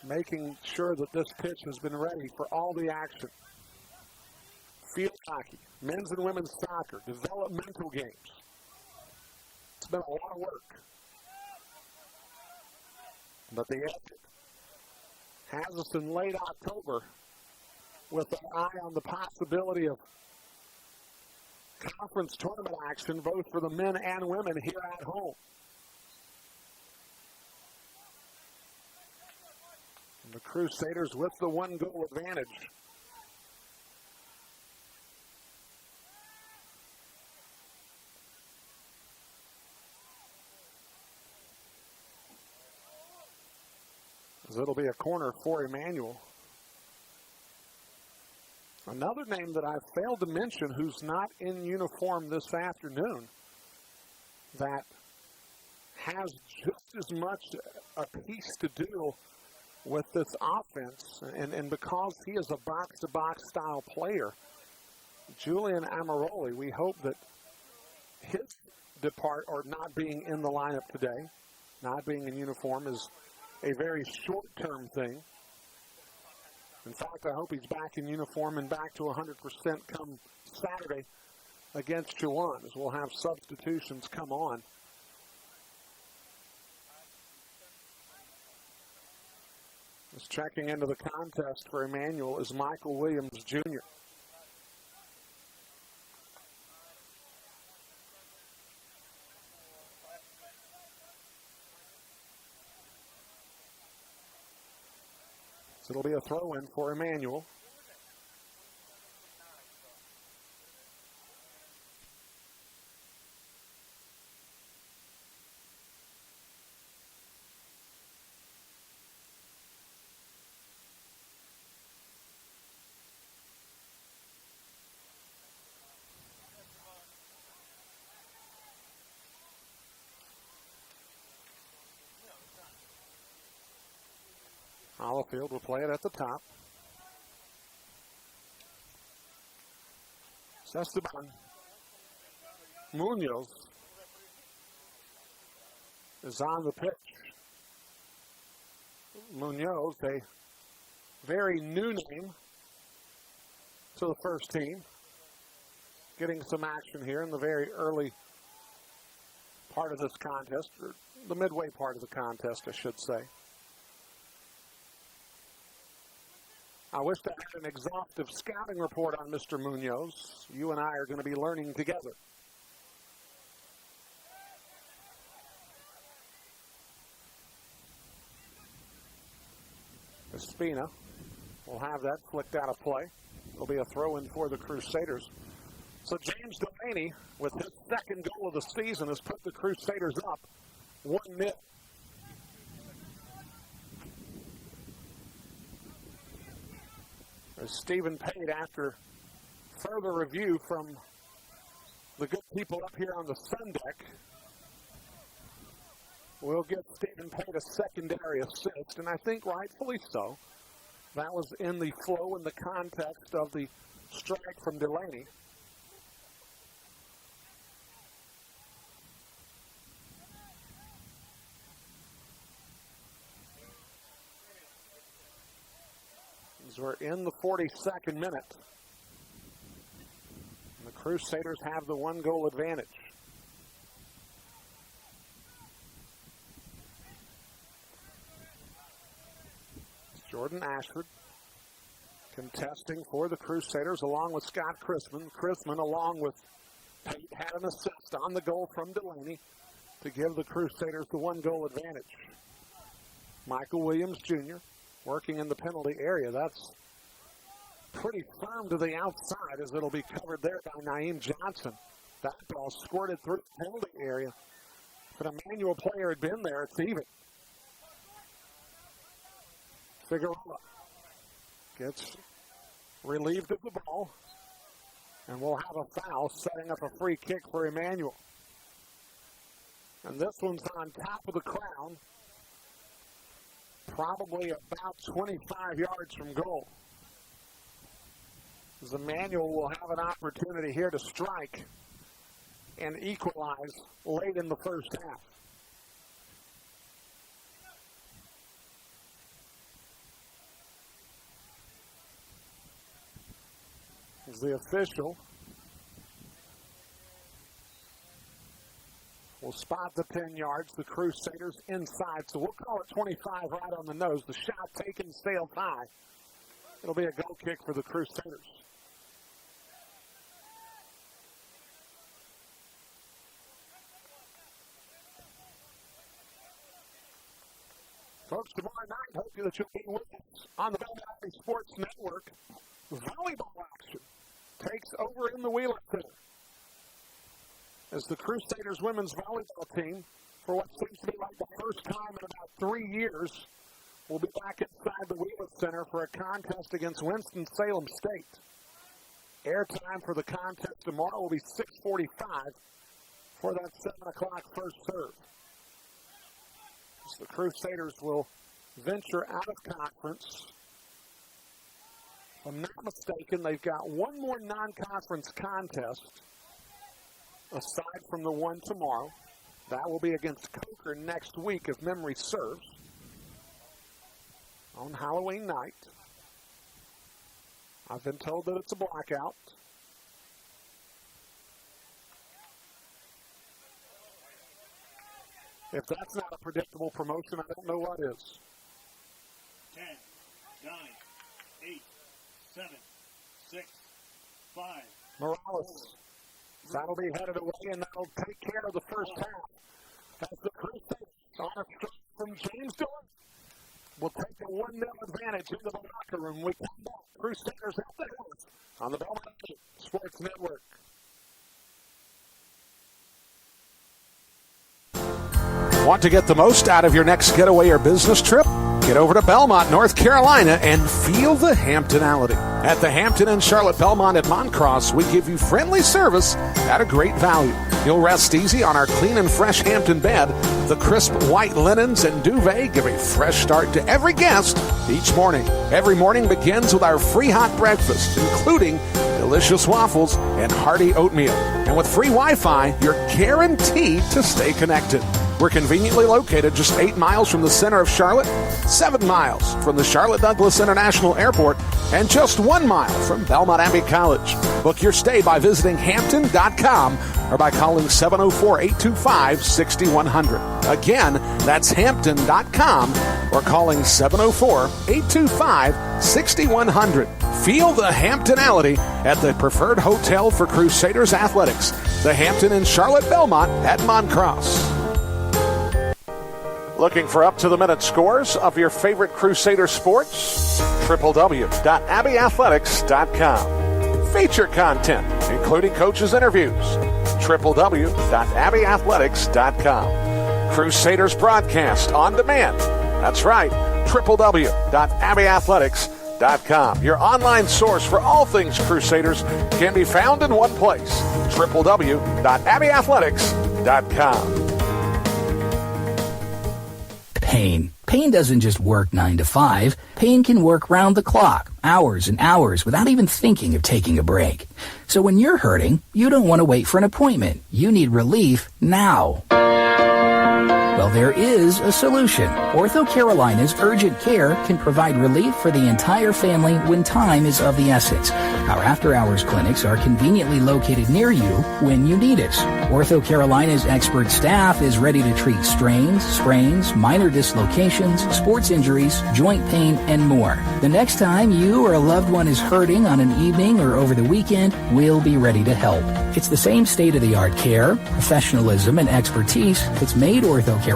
making sure that this pitch has been ready for all the action. Field hockey, men's and women's soccer, developmental games. It's been a lot of work. But the exit has us in late October with an eye on the possibility of conference tournament action, both for the men and women here at home. And the Crusaders with the 1-goal advantage. As it'll be a corner for Emmanuel. Another name that I failed to mention who's not in uniform this afternoon that has just as much a piece to do with this offense, and because he is a box-to-box style player, Julian Amaroli, we hope that his not being in the lineup today, not being in uniform, is a very short-term thing. In fact, I hope he's back in uniform and back to 100% come Saturday against Chewan, as we'll have substitutions come on. Just checking into the contest for Emmanuel is Michael Williams, Jr. So it'll be a throw-in for Emmanuel. Field will play it at the top. Esteban Munoz is on the pitch. Munoz, a very new name to the first team. Getting some action here in the very early part of this contest, or the midway part of the contest, I should say. I wish I had an exhaustive scouting report on Mr. Munoz. You and I are going to be learning together. Espina will have that flicked out of play. It'll be a throw-in for the Crusaders. So James Delaney, with his second goal of the season, has put the Crusaders up 1-0. As Stephen Pate, after further review from The good people up here on the sun deck will give Stephen Pate a secondary assist, and I think rightfully so. That was in the flow and the context of the strike from Delaney. As we're in the 42nd minute, and the Crusaders have the one-goal advantage. Jordan Ashford contesting for the Crusaders along with Scott Chrisman. Chrisman, along with Pate, had an assist on the goal from Delaney to give the Crusaders the one-goal advantage. Michael Williams Jr. working in the penalty area. That's pretty firm to the outside as it'll be covered there by Naeem Johnson. That ball squirted through the penalty area. If an Emmanuel player had been there, it's even. Figueroa gets relieved of the ball, and we'll have a foul setting up a free kick for Emmanuel. And this one's on top of the crown, probably about 25 yards from goal. As Emmanuel will have an opportunity here to strike and equalize late in the first half. As the official will spot the 10 yards, the Crusaders inside, so we'll call it 25 right on the nose. The shot taken sailed high. It'll be a goal kick for the Crusaders. Folks, tomorrow night, hope that you'll be with us on the Alumni Sports Network. Volleyball action takes over in the Wheeler Center as the Crusaders women's volleyball team, for what seems to be like the first time in about 3 years, will be back inside the Wheeler Center for a contest against Winston-Salem State. Airtime for the contest tomorrow will be 6:45 for that 7 o'clock first serve. So the Crusaders will venture out of conference. If I'm not mistaken, they've got one more non-conference contest aside from the one tomorrow. That will be against Coker next week, if memory serves, on Halloween night. I've been told that it's a blackout. If that's not a predictable promotion, I don't know what is. 10, 9, 8, 7, 6, 5. Morales. That'll be headed away, and that'll take care of the first half. As the Crusaders on a strike from James Dillon will take a 1-0 advantage into the locker room. We come back. Crusaders at the house on the Belmont Sports Network. Want to get the most out of your next getaway or business trip? Get over to Belmont, North Carolina, and feel the Hamptonality. At the Hampton Inn Charlotte Belmont at Moncross, we give you friendly service at a great value. You'll rest easy on our clean and fresh Hampton bed. The crisp white linens and duvet give a fresh start to every guest each morning. Every morning begins with our free hot breakfast, including delicious waffles and hearty oatmeal. And with free Wi-Fi, you're guaranteed to stay connected. We're conveniently located just 8 miles from the center of Charlotte, 7 miles from the Charlotte Douglas International Airport, and just 1 mile from Belmont Abbey College. Book your stay by visiting Hampton.com or by calling 704-825-6100. Again, that's Hampton.com or calling 704-825-6100. Feel the Hamptonality at the preferred hotel for Crusaders athletics, the Hampton Inn Charlotte Belmont at Moncross. Looking for up-to-the-minute scores of your favorite Crusader sports? www.abbeyathletics.com. Feature content, including coaches' interviews. www.abbeyathletics.com. Crusaders broadcast on demand. That's right, www.abbeyathletics.com. www.abbyathletics.com. Your online source for all things Crusaders can be found in one place, www.abbyathletics.com. Pain. Pain doesn't just work 9 to 5. Pain can work round the clock, hours and hours, without even thinking of taking a break. So when you're hurting, you don't want to wait for an appointment. You need relief now. Well, there is a solution. Ortho Carolina's Urgent Care can provide relief for the entire family when time is of the essence. Our after-hours clinics are conveniently located near you when you need it. Ortho Carolina's expert staff is ready to treat strains, sprains, minor dislocations, sports injuries, joint pain, and more. The next time you or a loved one is hurting on an evening or over the weekend, we'll be ready to help. It's the same state-of-the-art care, professionalism, and expertise that's made Ortho Carolina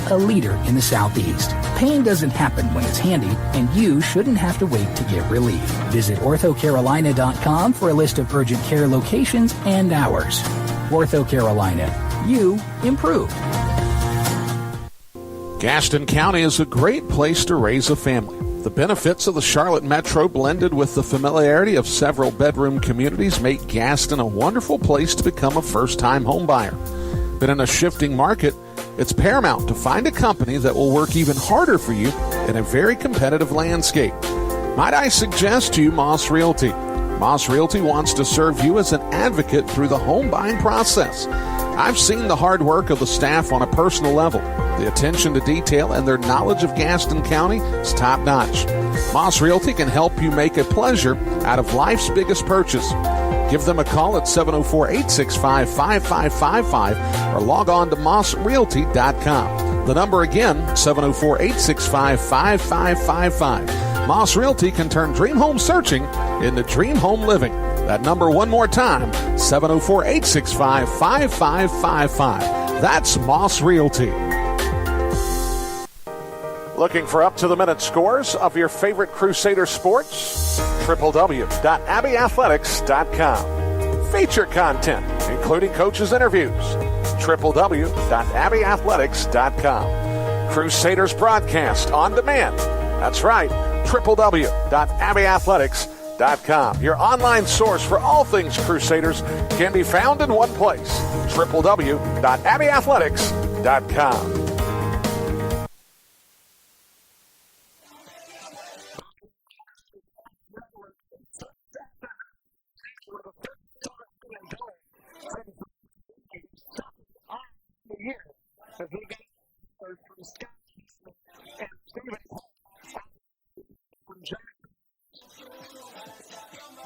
a leader in the Southeast. Pain doesn't happen when it's handy, and you shouldn't have to wait to get relief. Visit orthocarolina.com for a list of urgent care locations and hours. Ortho Carolina. You improve. Gaston County is a great place to raise a family. The benefits of the Charlotte Metro blended with the familiarity of several bedroom communities make Gaston a wonderful place to become a first-time homebuyer. But in a shifting market, it's paramount to find a company that will work even harder for you in a very competitive landscape. Might I suggest to you Moss Realty? Moss Realty wants to serve you as an advocate through the home buying process. I've seen the hard work of the staff on a personal level. The attention to detail and their knowledge of Gaston County is top-notch. Moss Realty can help you make a pleasure out of life's biggest purchase. Give them a call at 704-865-5555 or log on to mossrealty.com. The number again, 704-865-5555. Moss Realty can turn dream home searching into dream home living. That number one more time, 704-865-5555. That's Moss Realty. Looking for up-to-the-minute scores of your favorite Crusader sports? www.abbyathletics.com. Feature content, including coaches' interviews. www.abbyathletics.com. Crusaders broadcast on demand. That's right, www.abbyathletics.com. Your online source for all things Crusaders can be found in one place, www.abbyathletics.com.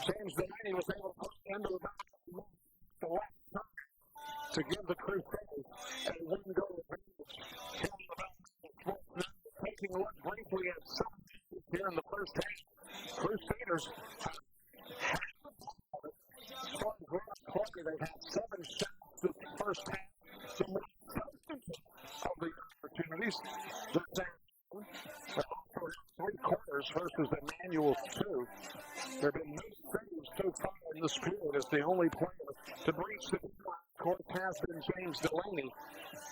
James Delaney was able to put into the back the left time to give the Crusaders a one-goal advantage. Taking a look briefly at some here in the first half, Crusaders have they've had 7 shots this first half. The most of the opportunities. Three quarters versus Emmanuel 2. There have been no saves so far in this period as the only player to breach the court has been James Delaney,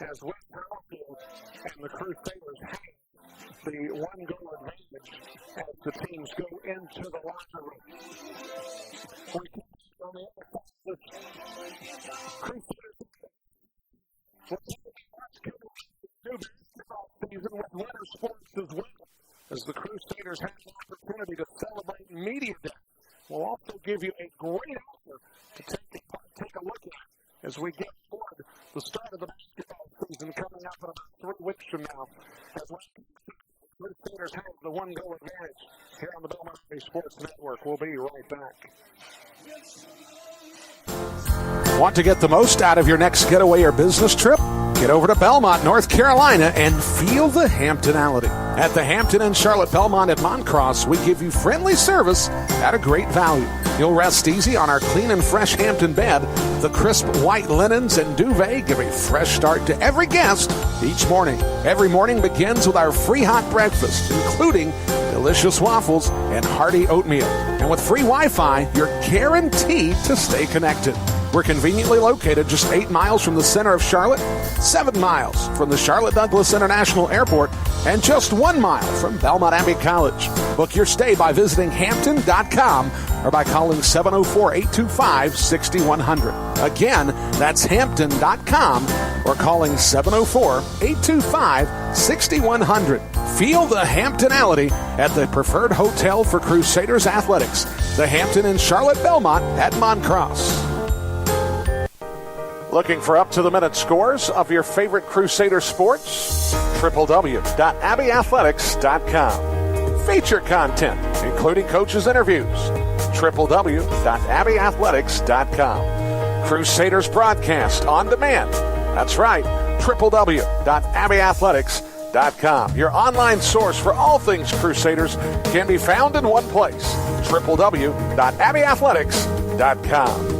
as West Alumni and the Crusaders have the one-goal advantage as the teams go into the locker room. On the other side, Crusaders season with winter sports as well, as the Crusaders have the opportunity to celebrate Media Day. We'll also give you a great offer to take a look at as we get toward the start of the basketball season coming up in about 3 weeks from now. As the Crusaders have the one-goal advantage here on the Belmont Sports Network. We'll be right back. Want to get the most out of your next getaway or business trip? Get over to Belmont, North Carolina, and feel the Hamptonality. At the Hampton Inn Charlotte Belmont at Moncross, we give you friendly service at a great value. You'll rest easy on our clean and fresh Hampton bed. The crisp white linens and duvet give a fresh start to every guest each morning. Every morning begins with our free hot breakfast, including delicious waffles and hearty oatmeal. And with free Wi-Fi, you're guaranteed to stay connected. We're conveniently located just 8 miles from the center of Charlotte, 7 miles from the Charlotte Douglas International Airport, and just 1 mile from Belmont Abbey College. Book your stay by visiting Hampton.com or by calling 704-825-6100. Again, that's Hampton.com or calling 704-825-6100. Feel the Hamptonality at the preferred hotel for Crusaders athletics, the Hampton in Charlotte Belmont at Moncross. Looking for up-to-the-minute scores of your favorite Crusader sports? www.abbeyathletics.com. Feature content, including coaches' interviews. www.abbeyathletics.com. Crusaders broadcast on demand. That's right, www.abbeyathletics.com. Your online source for all things Crusaders can be found in one place, www.abbeyathletics.com.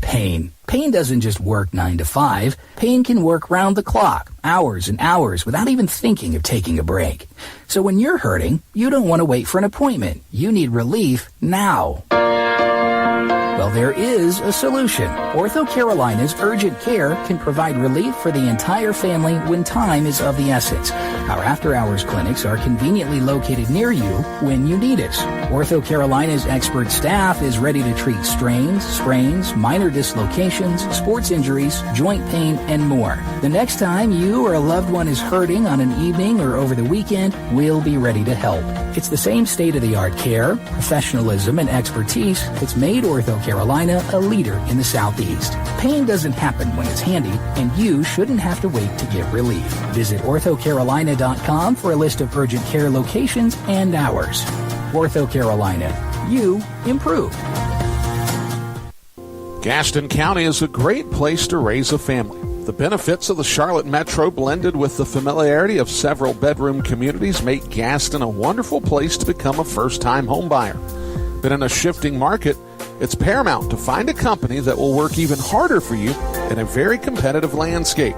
Pain. Pain doesn't just work 9 to 5. Pain can work round the clock, hours and hours, without even thinking of taking a break. So when you're hurting, you don't want to wait for an appointment. You need relief now. Well, there is a solution. Ortho Carolina's Urgent Care can provide relief for the entire family when time is of the essence. Our after-hours clinics are conveniently located near you when you need us. Ortho Carolina's expert staff is ready to treat strains, sprains, minor dislocations, sports injuries, joint pain, and more. The next time you or a loved one is hurting on an evening or over the weekend, we'll be ready to help. It's the same state-of-the-art care, professionalism, and expertise that's made Ortho Carolina a leader in the Southeast. Pain doesn't happen when it's handy, and you shouldn't have to wait to get relief. Visit orthocarolina.com for a list of urgent care locations and hours. Ortho Carolina. You improve. Gaston County is a great place to raise a family. The benefits of the Charlotte Metro blended with the familiarity of several bedroom communities make Gaston a wonderful place to become a first-time home buyer. But in a shifting market, it's paramount to find a company that will work even harder for you in a very competitive landscape.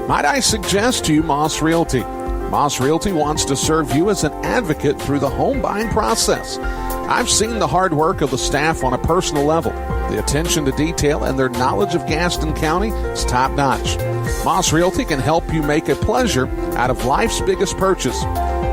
Might I suggest to you Moss Realty? Moss Realty wants to serve you as an advocate through the home buying process. I've seen the hard work of the staff on a personal level. The attention to detail and their knowledge of Gaston County is top-notch. Moss Realty can help you make a pleasure out of life's biggest purchase.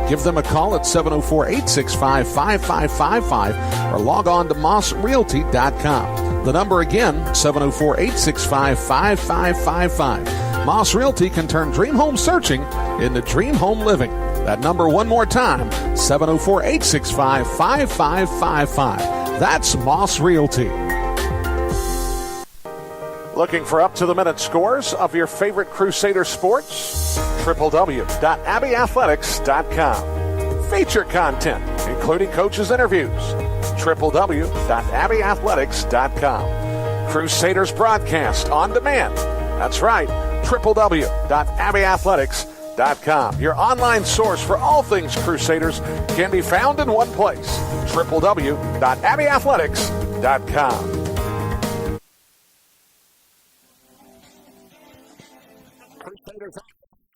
Give them a call at 704-865-5555 or log on to mossrealty.com. The number again, 704-865-5555. Moss Realty can turn dream home searching into dream home living. That number one more time, 704-865-5555. That's Moss Realty. Looking for up-to-the-minute scores of your favorite Crusader sports? www.abbeyathletics.com. Feature content, including coaches' interviews. www.abbeyathletics.com. Crusaders broadcast on demand. That's right, www.abbeyathletics.com. Your online source for all things Crusaders can be found in one place, www.abbeyathletics.com. Crusaders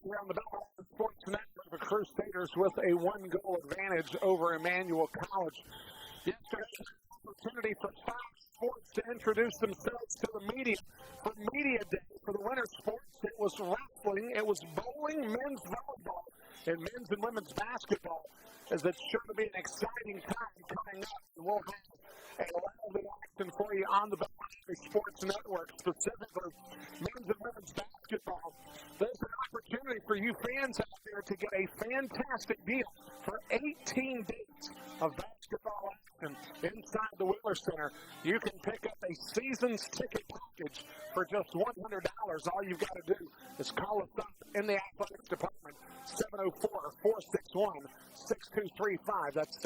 around the Belmont Sports Network. The Crusaders with a one-goal advantage over Emmanuel College. Yesterday, opportunity for Fox Sports to introduce themselves to the media for Media Day. For the winter sports, it was wrestling, it was bowling, men's volleyball, and men's and women's basketball, as it's sure to be an exciting time coming up. We'll have a lot of action for you on the Belmont Sports Network, specifically men's and women's basketball. There's an opportunity for you fans out there to get a fantastic deal for 18 days of basketball action inside the Wheeler Center. You can pick up a season's ticket package for just $100. All you've got to do is call us up in the athletics department, 704-461-6235. That's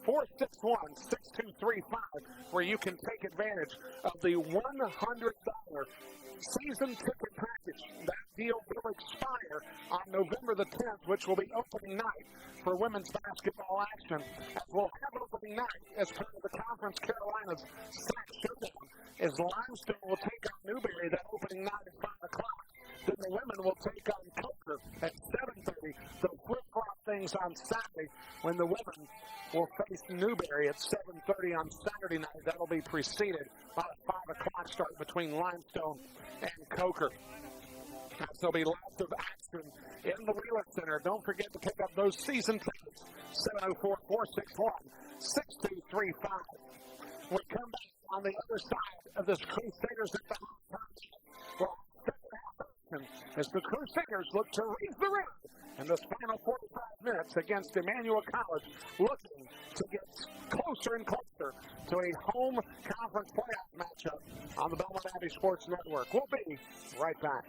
704-461-6235, where you can take advantage of the $100 season ticket package. That deal will expire on November the 10th, which will be opening night for women's basketball action. As we'll have opening night as part of the Conference Carolinas SAC Showdown, as Limestone will take on Newberry that opening night at 5 o'clock. Then the women will take on Coker at 7:30. They'll flip-flop things on Saturday when the women will face Newberry at 7:30 on Saturday night. That'll be preceded by a 5 o'clock start between Limestone and Coker. As there'll be lots of action in the Wheeler Center. Don't forget to pick up those season tickets. 704-461-6235. We come back on the other side of this Crusaders at the halftime. As the Crusaders look to raise the rim in this final 45 minutes against Emmanuel College, looking to get closer and closer to a home conference playoff matchup on the Belmont Abbey Sports Network. We'll be right back.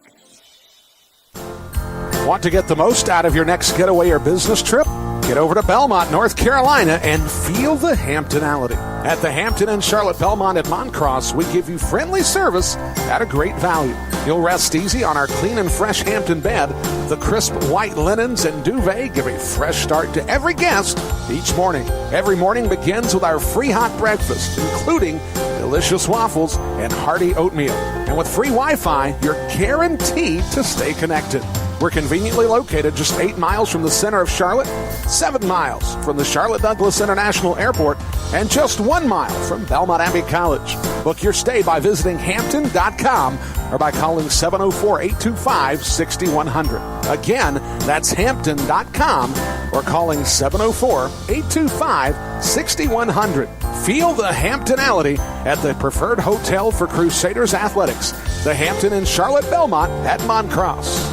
Want to get the most out of your next getaway or business trip? Get over to Belmont, North Carolina, and feel the Hamptonality. At the Hampton Inn Charlotte Belmont at Moncross, we give you friendly service at a great value. You'll rest easy on our clean and fresh Hampton bed. The crisp white linens and duvet give a fresh start to every guest each morning. Every morning begins with our free hot breakfast, including delicious waffles and hearty oatmeal. And with free Wi-Fi, you're guaranteed to stay connected. We're conveniently located just 8 miles from the center of Charlotte, 7 miles from the Charlotte Douglas International Airport, and just 1 mile from Belmont Abbey College. Book your stay by visiting Hampton.com or by calling 704-825-6100. Again, that's Hampton.com or calling 704-825-6100. Feel the Hamptonality at the preferred hotel for Crusaders athletics, the Hampton Inn Charlotte Belmont at Moncross.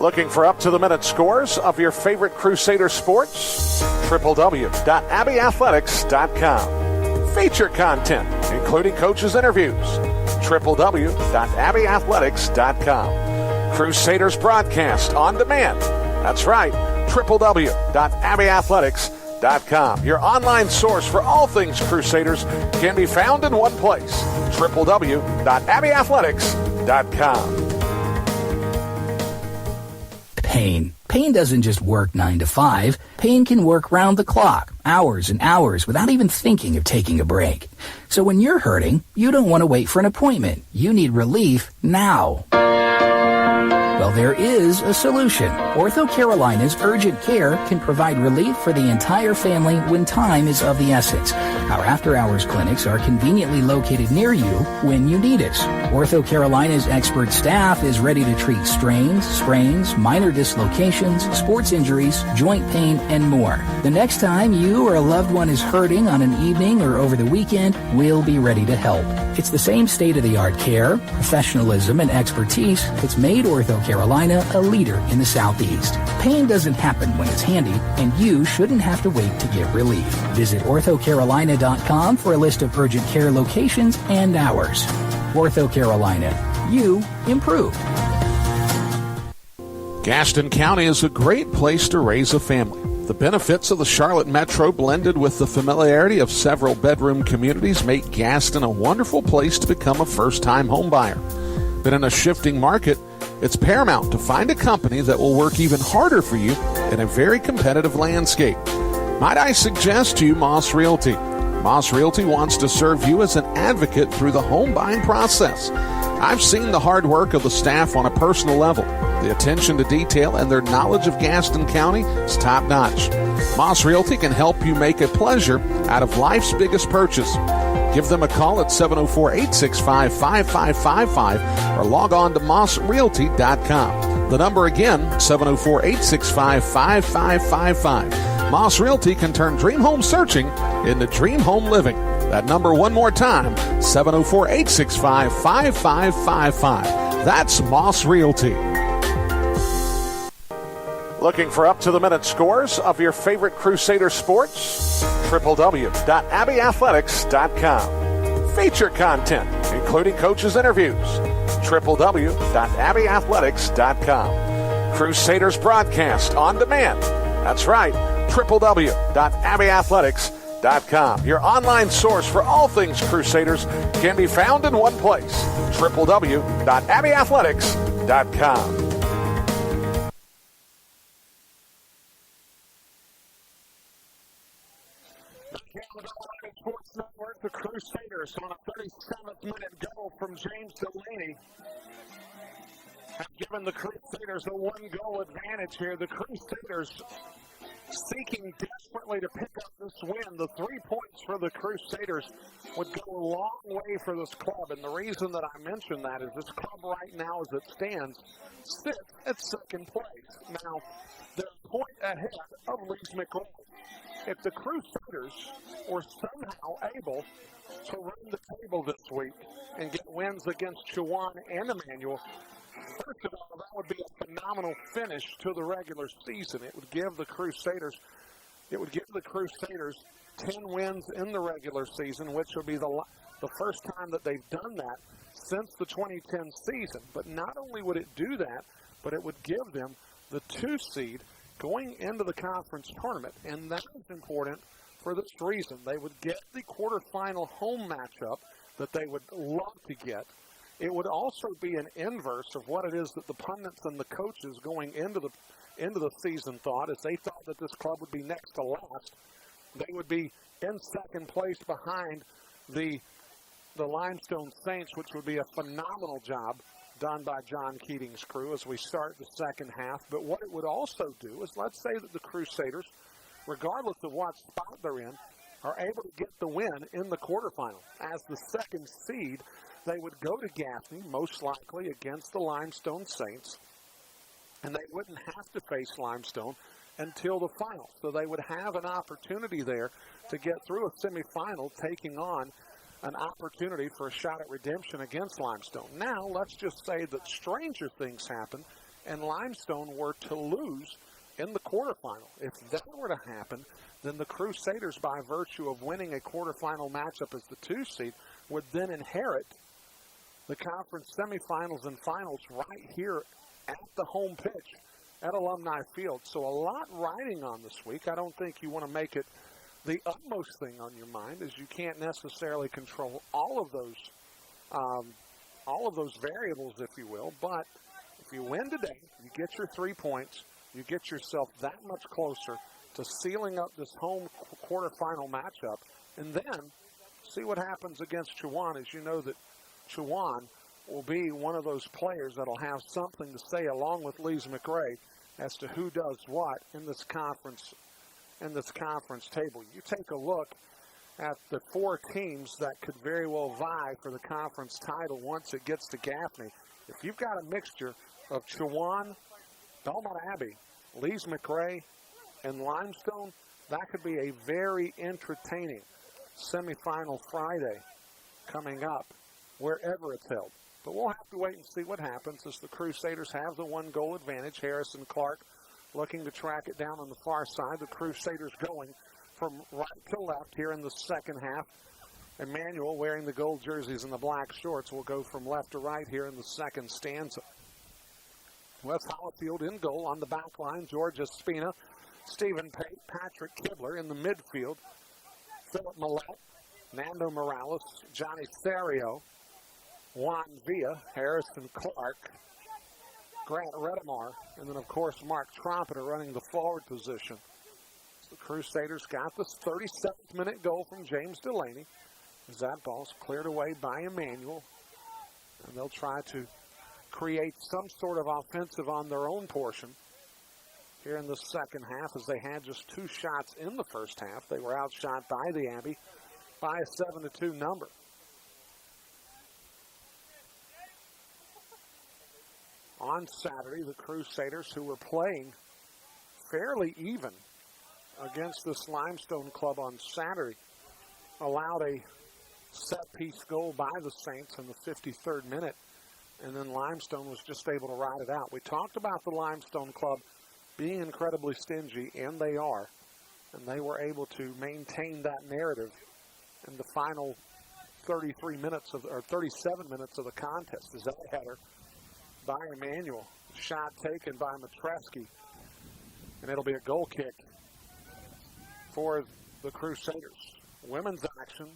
Looking for up-to-the-minute scores of your favorite Crusader sports? www.abbeyathletics.com. Feature content, including coaches' interviews. www.abbeyathletics.com. Crusaders broadcast on demand. That's right, www.abbeyathletics.com. Your online source for all things Crusaders can be found in one place. www.abbeyathletics.com. Pain doesn't just work 9 to 5. Pain can work round the clock, hours and hours, without even thinking of taking a break. So when you're hurting, you don't want to wait for an appointment. You need relief now. Well, there is a solution. Ortho Carolina's Urgent Care can provide relief for the entire family when time is of the essence. Our after-hours clinics are conveniently located near you when you need us. Ortho Carolina's expert staff is ready to treat strains, sprains, minor dislocations, sports injuries, joint pain, and more. The next time you or a loved one is hurting on an evening or over the weekend, we'll be ready to help. It's the same state-of-the-art care, professionalism, and expertise that's made Ortho Carolina a leader in the Southeast. Pain doesn't happen when it's handy, and you shouldn't have to wait to get relief. Visit orthocarolina.com for a list of urgent care locations and hours. Ortho Carolina. You improve. Gaston County is a great place to raise a family. The benefits of the Charlotte Metro blended with the familiarity of several bedroom communities make Gaston a wonderful place to become a first-time homebuyer. But in a shifting market, it's paramount to find a company that will work even harder for you in a very competitive landscape. Might I suggest to you Moss Realty? Moss Realty wants to serve you as an advocate through the home buying process. I've seen the hard work of the staff on a personal level. The attention to detail and their knowledge of Gaston County is top-notch. Moss Realty can help you make a pleasure out of life's biggest purchase. Give them a call at 704-865-5555 or log on to mossrealty.com. The number again, 704-865-5555. Moss Realty can turn dream home searching into dream home living. That number one more time, 704-865-5555. That's Moss Realty. Looking for up-to-the-minute scores of your favorite Crusader sports? www.abbeyathletics.com. Feature content, including coaches' interviews. www.abbeyathletics.com. Crusaders broadcast on demand. That's right, www.abbeyathletics.com. Your online source for all things Crusaders can be found in one place. www.abbeyathletics.com. Sports Network, the Crusaders on a 37th minute goal from James Delaney have given the Crusaders a one-goal advantage here. The Crusaders seeking desperately to pick up this win. The 3 points for the Crusaders would go a long way for this club, and the reason that I mention that is this club right now, as it stands, sits at second place. Now, they're a point ahead of Leeds McRae. If the Crusaders were somehow able to run the table this week and get wins against Chowan and Emmanuel, first of all, that would be a phenomenal finish to the regular season. It would give the Crusaders 10 wins in the regular season, which would be the first time that they've done that since the 2010 season. But not only would it do that, but it would give them the 2 seed going into the conference tournament. And that is important for this reason. They would get the quarterfinal home matchup that they would love to get. It would also be an inverse of what it is that the pundits and the coaches going into the season thought, as they thought that this club would be next to last. They would be in second place behind the Limestone Saints, which would be a phenomenal job done by John Keating's crew as we start the second half. But what it would also do is, let's say that the Crusaders, regardless of what spot they're in, are able to get the win in the quarterfinal. As the second seed, they would go to Gaffney, most likely against the Limestone Saints, and they wouldn't have to face Limestone until the final. So they would have an opportunity there to get through a semifinal, taking on an opportunity for a shot at redemption against Limestone. Now, let's just say that stranger things happen and Limestone were to lose in the quarterfinal. If that were to happen, then the Crusaders, by virtue of winning a quarterfinal matchup as the 2 seed, would then inherit the conference semifinals and finals right here at the home pitch at Alumni Field. So a lot riding on this week. I don't think you want to make it the utmost thing on your mind, as you can't necessarily control all of those variables, if you will. But if you win today, you get your 3 points, you get yourself that much closer to sealing up this home quarterfinal matchup, and then see what happens against Chowan. As you know that Chowan will be one of those players that'll have something to say, along with Leeds McRae, as to who does what in this conference table. You take a look at the 4 teams that could very well vie for the conference title once it gets to Gaffney. If you've got a mixture of Chowan, Belmont Abbey, Leeds McRae, and Limestone, that could be a very entertaining semifinal Friday coming up wherever it's held. But we'll have to wait and see what happens, as the Crusaders have the 1-goal advantage. Harrison Clark looking to track it down on the far side. The Crusaders going from right to left here in the second half. Emmanuel, wearing the gold jerseys and the black shorts, will go from left to right here in the second stanza. West Hollifield in goal. On the back line, George Espina, Stephen Pate, Patrick Kibler. In the midfield, Philip Millette, Nando Morales, Johnny Serio, Juan Villa, Harrison Clark, Grant Redemar, and then, of course, Mark Trompeter running the forward position. The Crusaders got this 37th minute goal from James Delaney, as that ball's cleared away by Emmanuel. And they'll try to create some sort of offensive on their own portion here in the second half, as they had just 2 shots in the first half. They were outshot by the Abbey by a 7-2 number. On Saturday, the Crusaders, who were playing fairly even against this Limestone club on Saturday, allowed a set-piece goal by the Saints in the 53rd minute, and then Limestone was just able to ride it out. We talked about the Limestone club being incredibly stingy, and they are, and they were able to maintain that narrative in the final 37 minutes of the contest. As that header by Emmanuel, shot taken by Matreski, and it'll be a goal kick for the Crusaders. Women's action,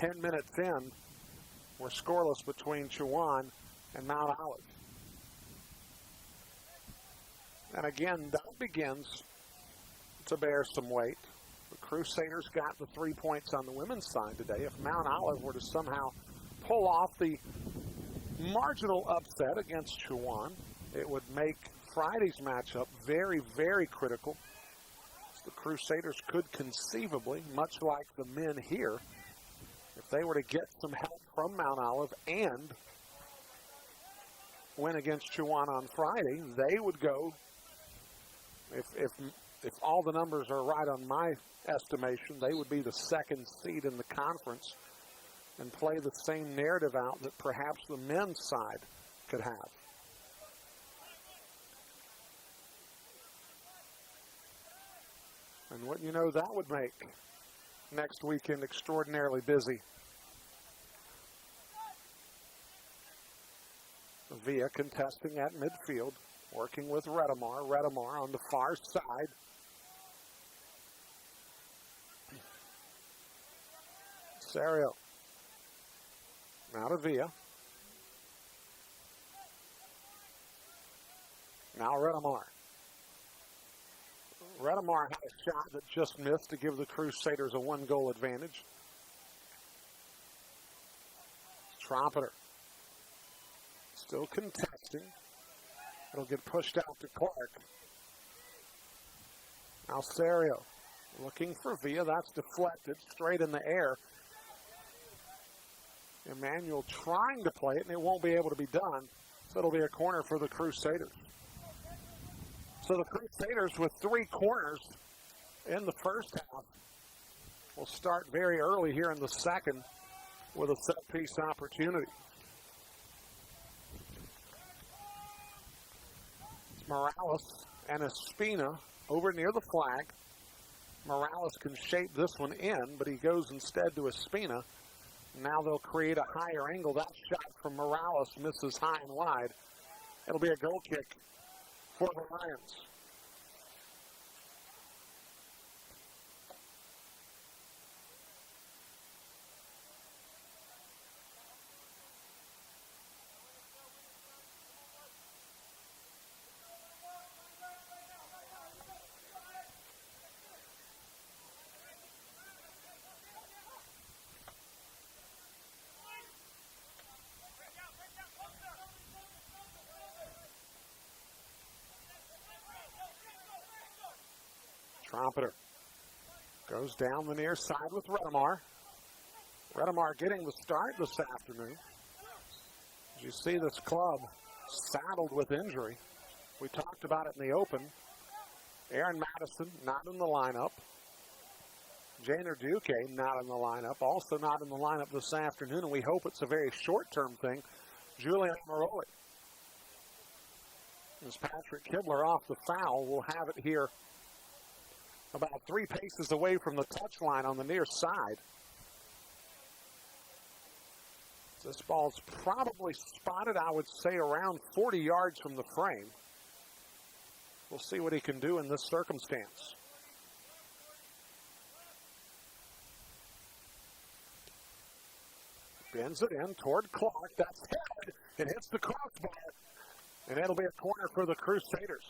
10 minutes in, were scoreless between Chowan and Mount Olive. And again, that begins to bear some weight. The Crusaders got the 3 points on the women's side today. If Mount Olive were to somehow pull off the marginal upset against Chowan, it would make Friday's matchup very, very critical. the Crusaders could conceivably, much like the men here, if they were to get some help from Mount Olive and win against Chowan on Friday, they would go, if all the numbers are right on my estimation, they would be the second seed in the conference and play the same narrative out that perhaps the men's side could have. And what you know, that would make next weekend extraordinarily busy. Villa contesting at midfield, working with Redemar. Redemar on the far side. Serio. Now to Villa. Now Redemar. Redemar had a shot that just missed to give the Crusaders a 1-goal advantage. Trumpeter. Still contesting. It'll get pushed out to Clark. Now Serio looking for Villa. That's deflected straight in the air. Emmanuel trying to play it, and it won't be able to be done. So it'll be a corner for the Crusaders. So the Crusaders with 3 corners in the first half will start very early here in the second with a set-piece opportunity. It's Morales and Espina over near the flag. Morales can shape this one in, but he goes instead to Espina. Now they'll create a higher angle. That shot from Morales misses high and wide. It'll be a goal kick for the Lions. Trumpeter goes down the near side with Redemar. Redemar getting the start this afternoon. As you see this club saddled with injury. We talked about it in the open. Aaron Madison not in the lineup. Janer Duque not in the lineup. Also not in the lineup this afternoon, and we hope it's a very short-term thing. Julian Maroli. As Patrick Kibler off the foul, we'll have it here about 3 paces away from the touchline on the near side. This ball's probably spotted, I would say, around 40 yards from the frame. We'll see what he can do in this circumstance. Bends it in toward Clark. That's hit. It hits the crossbar. And it'll be a corner for the Crusaders.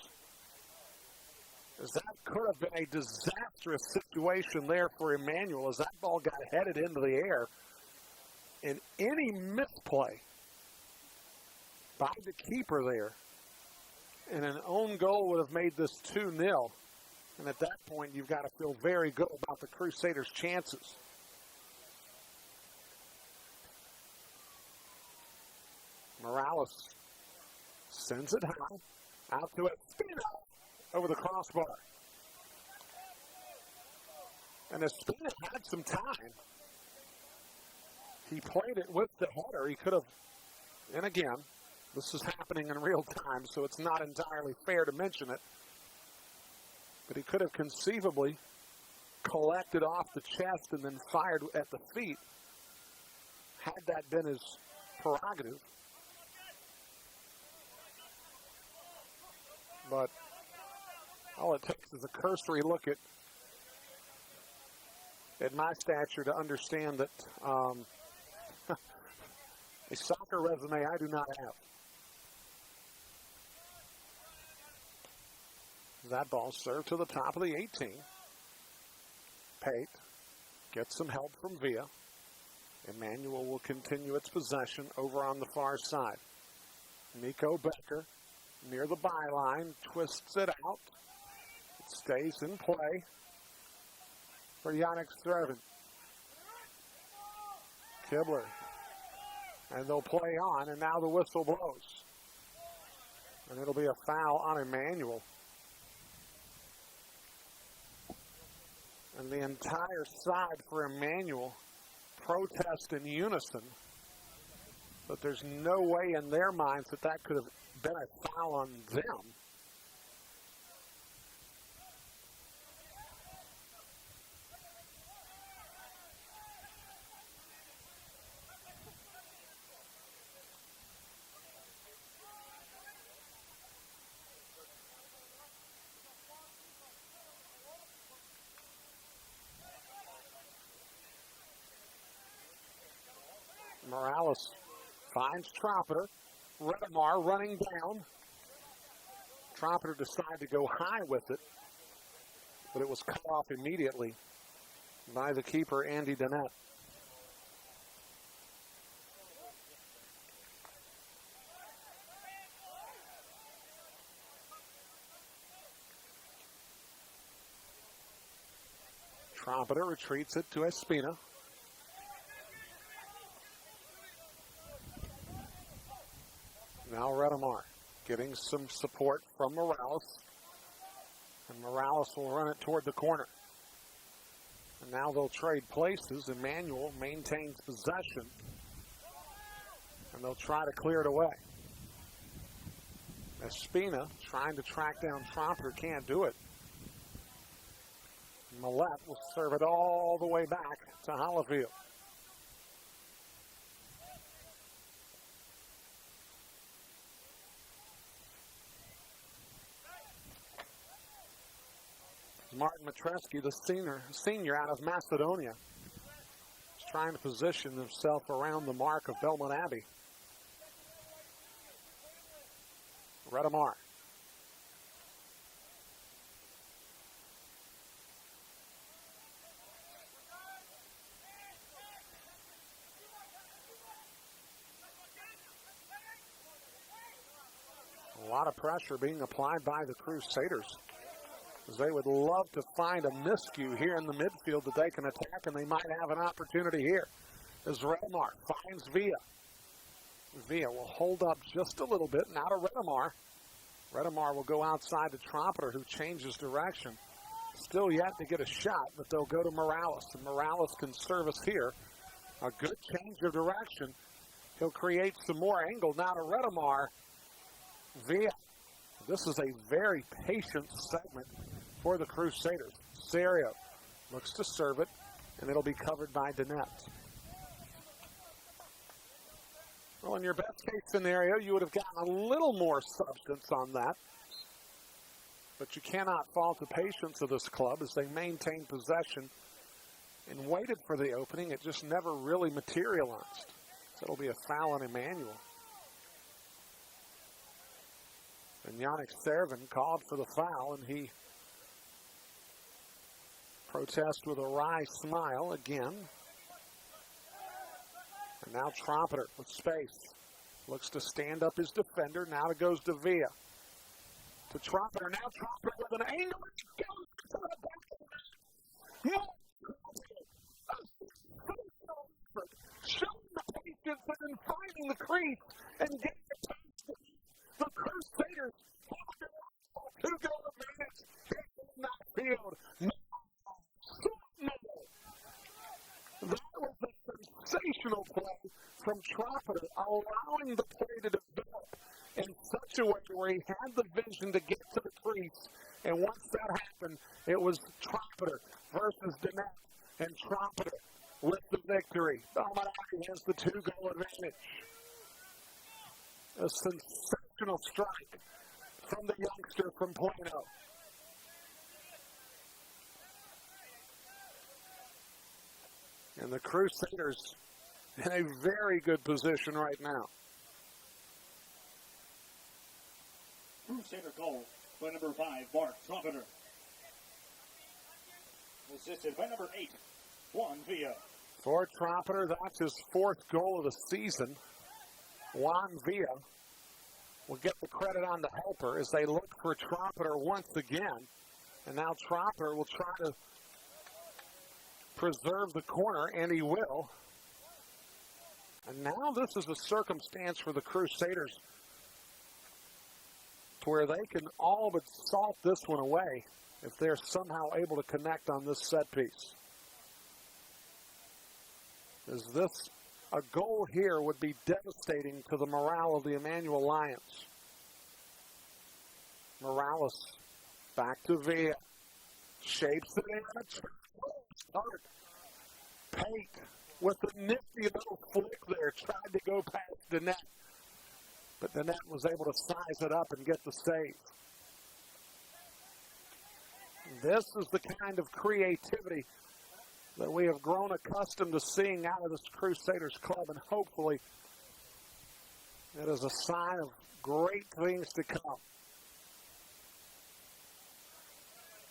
As that could have been a disastrous situation there for Emmanuel as that ball got headed into the air. And any misplay by the keeper there and an own goal would have made this 2-0. And at that point, you've got to feel very good about the Crusaders' chances. Morales sends it high, out to it, over the crossbar. And Espina had some time. He played it with the header. He could have, and again, this is happening in real time, so it's not entirely fair to mention it, but he could have conceivably collected off the chest and then fired at the feet, had that been his prerogative. But all it takes is a cursory look at my stature to understand that a soccer resume I do not have. That ball served to the top of the 18. Pate gets some help from Villa. Emmanuel will continue its possession over on the far side. Nico Becker near the byline, twists it out. It stays in play. for Yannick Strevin. Kibler. And they'll play on, and now the whistle blows. And it'll be a foul on Emmanuel. And the entire side for Emmanuel protest in unison. But there's no way in their minds that that could have been a foul on them. Morales finds Trompeter. Redemar running down. Trompeter decided to go high with it, but it was cut off immediately by the keeper, Andy Dennett. Trompeter retreats it to Espina. Now Redemar getting some support from Morales. And Morales will run it toward the corner. And now they'll trade places. Emmanuel maintains possession. And they'll try to clear it away. Espina trying to track down Trompeter, can't do it. Millette will serve it all the way back to Hollifield. Martin Matreski, the senior out of Macedonia, is trying to position himself around the mark of Belmont Abbey. Redemar. A lot of pressure being applied by the Crusaders, as they would love to find a miscue here in the midfield that they can attack, and they might have an opportunity here. As Redemar finds Villa. Villa will hold up just a little bit. Now to Redemar. Redemar will go outside to Trompeter, who changes direction. Still yet to get a shot, but they'll go to Morales, and Morales can service here. A good change of direction. He'll create some more angle. Now to Redemar. Villa. This is a very patient segment for the Crusaders. Serio looks to serve it, and it'll be covered by Dennett. Well, in your best case scenario, you would have gotten a little more substance on that. But you cannot fault the patience of this club as they maintained possession and waited for the opening. It just never really materialized. So it'll be a foul on Emmanuel. And Yannick Servin called for the foul, and he protests with a wry smile again. And now Trompeter with space. Looks to stand up his defender. Now it goes to Villa. To Trompeter. Now Trompeter with an angle. Showing the patience and then finding the crease and getting it past the Crusaders. 2-goal advantage in that field. That was a sensational play from Trompeter, allowing the play to develop in such a way where he had the vision to get to the crease. And once that happened, it was Trompeter versus Dennett, and Trompeter with the victory. Belmont has the 2-goal advantage. A sensational strike from the youngster from Plano. And the Crusaders in a very good position right now. Crusader goal by number 5, Mark Trompeter. Assisted by number 8, Juan Villa. For Trompeter, that's his 4th goal of the season. Juan Villa will get the credit on the helper as they look for Trompeter once again. And now Trompeter will try to preserve the corner, and he will. And now this is a circumstance for the Crusaders to where they can all but salt this one away if they're somehow able to connect on this set piece. Is this a goal here would be devastating to the morale of the Emmanuel Lions. Morales back to Villa. Shapes it in. Start. Pate with a nifty little flick there. Tried to go past the net. But the net was able to size it up and get the save. This is the kind of creativity that we have grown accustomed to seeing out of this Crusaders club, and hopefully it is a sign of great things to come.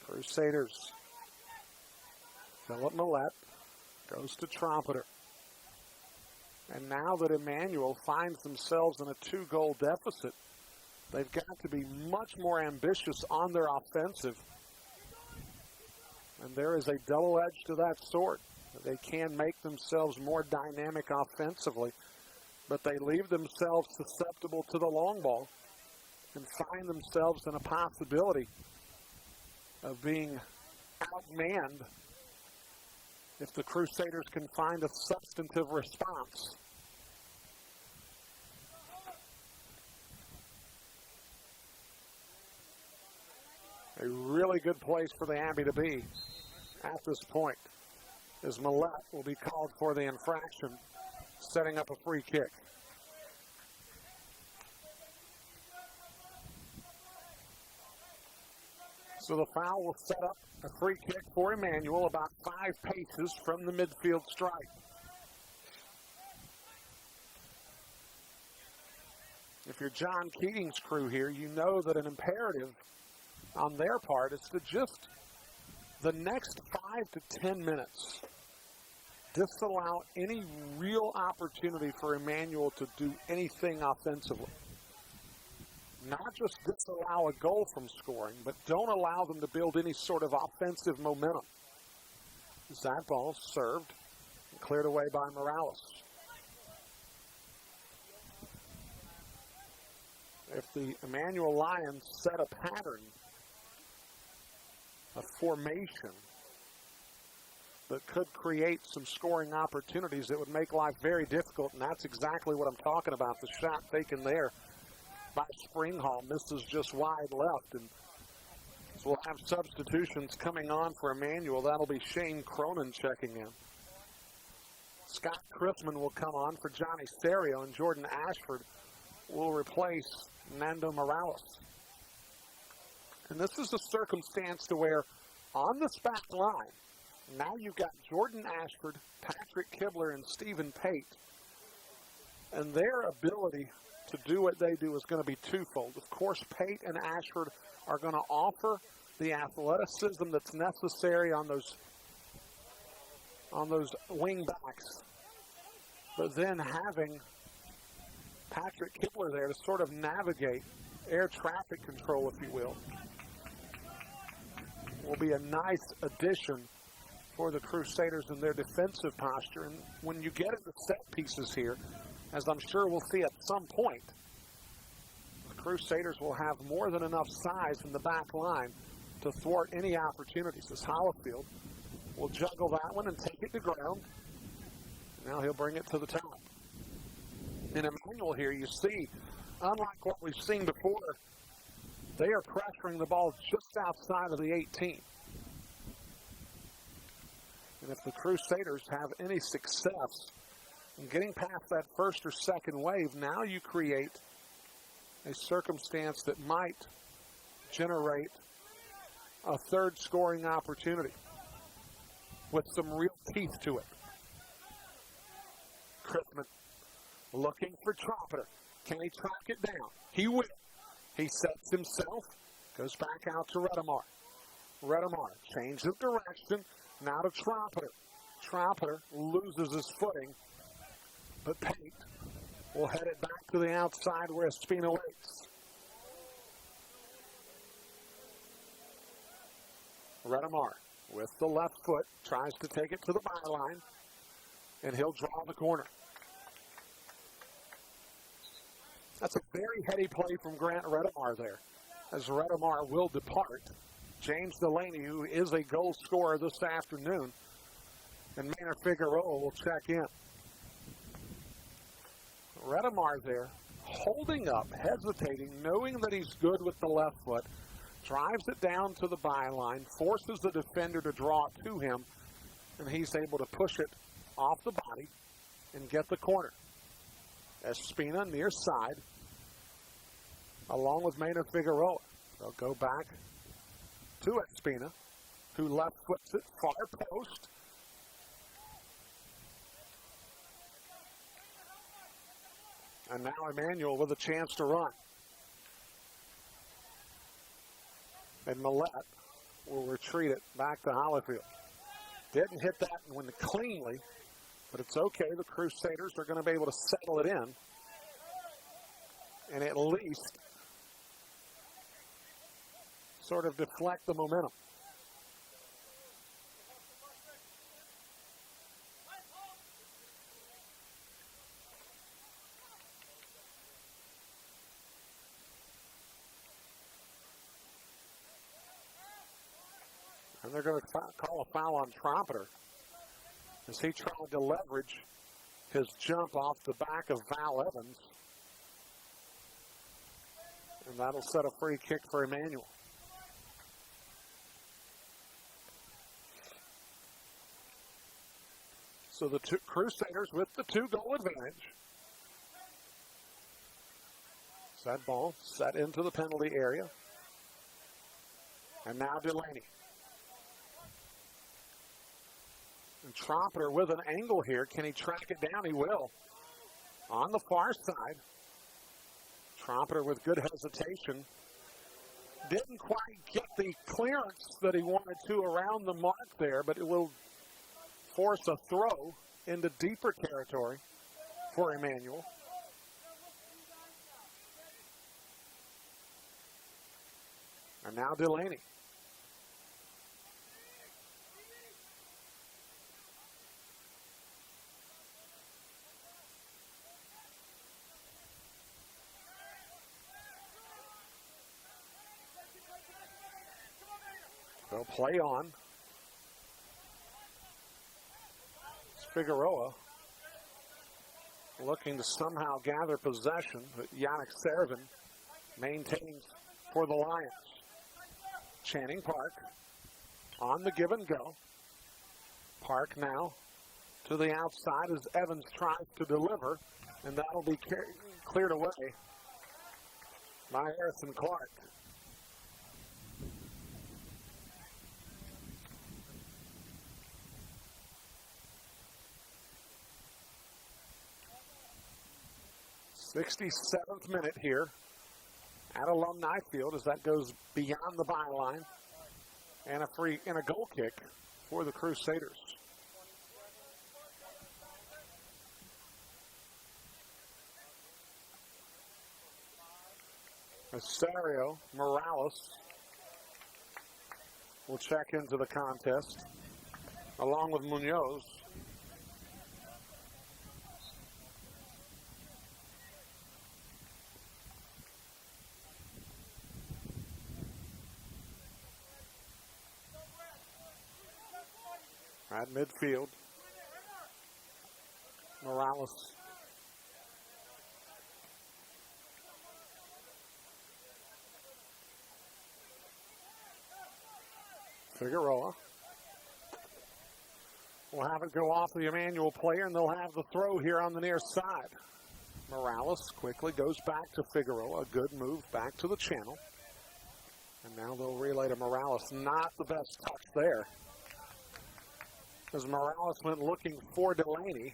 Crusaders. Philip Millette goes to Trumpeter. And now that Emmanuel finds themselves in a 2-goal deficit, they've got to be much more ambitious on their offensive. And there is a double edge to that sword. They can make themselves more dynamic offensively, but they leave themselves susceptible to the long ball and find themselves in a possibility of being outmanned if the Crusaders can find a substantive response. A really good place for the Abbey to be at this point, as Millette will be called for the infraction, setting up a free kick. So the foul will set up a free kick for Emmanuel about 5 paces from the midfield stripe. If you're John Keating's crew here, you know that an imperative on their part is to just the next 5 to 10 minutes disallow any real opportunity for Emmanuel to do anything offensively. Not just disallow a goal from scoring, but don't allow them to build any sort of offensive momentum. As that ball served and cleared away by Morales. If the Emmanuel Lions set a pattern, a formation that could create some scoring opportunities, it would make life very difficult, and that's exactly what I'm talking about. The shot taken there by Springhall misses just wide left, and so we'll have substitutions coming on for Emmanuel. That'll be Shane Cronin checking in. Scott Chrisman will come on for Johnny Serio, and Jordan Ashford will replace Nando Morales. And this is a circumstance to where on this back line, now you've got Jordan Ashford, Patrick Kibler, and Stephen Pate. And their ability to do what they do is going to be twofold. Of course, Pate and Ashford are going to offer the athleticism that's necessary on those wing backs. But then having Patrick Kibler there to sort of navigate air traffic control, if you will be a nice addition for the Crusaders in their defensive posture. And when you get into set pieces here, as I'm sure we'll see at some point, the Crusaders will have more than enough size in the back line to thwart any opportunities. As Hollifield will juggle that one and take it to ground. Now he'll bring it to the top. In Emmanuel here, you see, unlike what we've seen before, they are pressuring the ball just outside of the 18. And if the Crusaders have any success in getting past that first or second wave, now you create a circumstance that might generate a third scoring opportunity with some real teeth to it. Chrisman looking for Trumpeter. Can he track it down? He will. He sets himself, goes back out to Redemar. Redemar, change of direction, now to Trumpeter. Trumpeter loses his footing, but Pate will head it back to the outside where Espino waits. Redemar with the left foot, tries to take it to the byline, and he'll draw the corner. That's a very heady play from Grant Redemar there, as Redemar will depart. James Delaney, who is a goal scorer this afternoon, and Maynard Figueroa will check in. Redemar there, holding up, hesitating, knowing that he's good with the left foot, drives it down to the byline, forces the defender to draw it to him, and he's able to push it off the body and get the corner. Espina near side, along with Maynard Figueroa. They'll go back to Espina, who left foots it far post. And now Emmanuel with a chance to run. And Millette will retreat it back to Hollyfield. Didn't hit that one cleanly, but it's okay. The Crusaders are going to be able to settle it in and at least sort of deflect the momentum. And they're going to call a foul on Trompeter as he tried to leverage his jump off the back of Val Evans. And that'll set a free kick for Emmanuel. So the Crusaders with the 2-goal advantage. That ball set into the penalty area. And now Delaney. And Trompeter with an angle here. Can he track it down? He will. On the far side. Trompeter with good hesitation. Didn't quite get the clearance that he wanted to around the mark there, but it will force a throw into deeper territory for Emmanuel. And now Delaney. They'll play on. Figueroa looking to somehow gather possession, but Yannick Servin maintains for the Lions. Channing Park on the give and go. Park now to the outside as Evans tries to deliver, and that'll be cleared away by Harrison Clark. '67th minute here at Alumni Field as that goes beyond the byline, and a goal kick for the Crusaders. Asario Morales will check into the contest along with Munoz. At midfield, Morales. Figueroa will have it go off the Emmanuel player, and they'll have the throw here on the near side. Morales quickly goes back to Figueroa. A good move back to the channel. And now they'll relay to Morales. Not the best touch there, as Morales went looking for Delaney.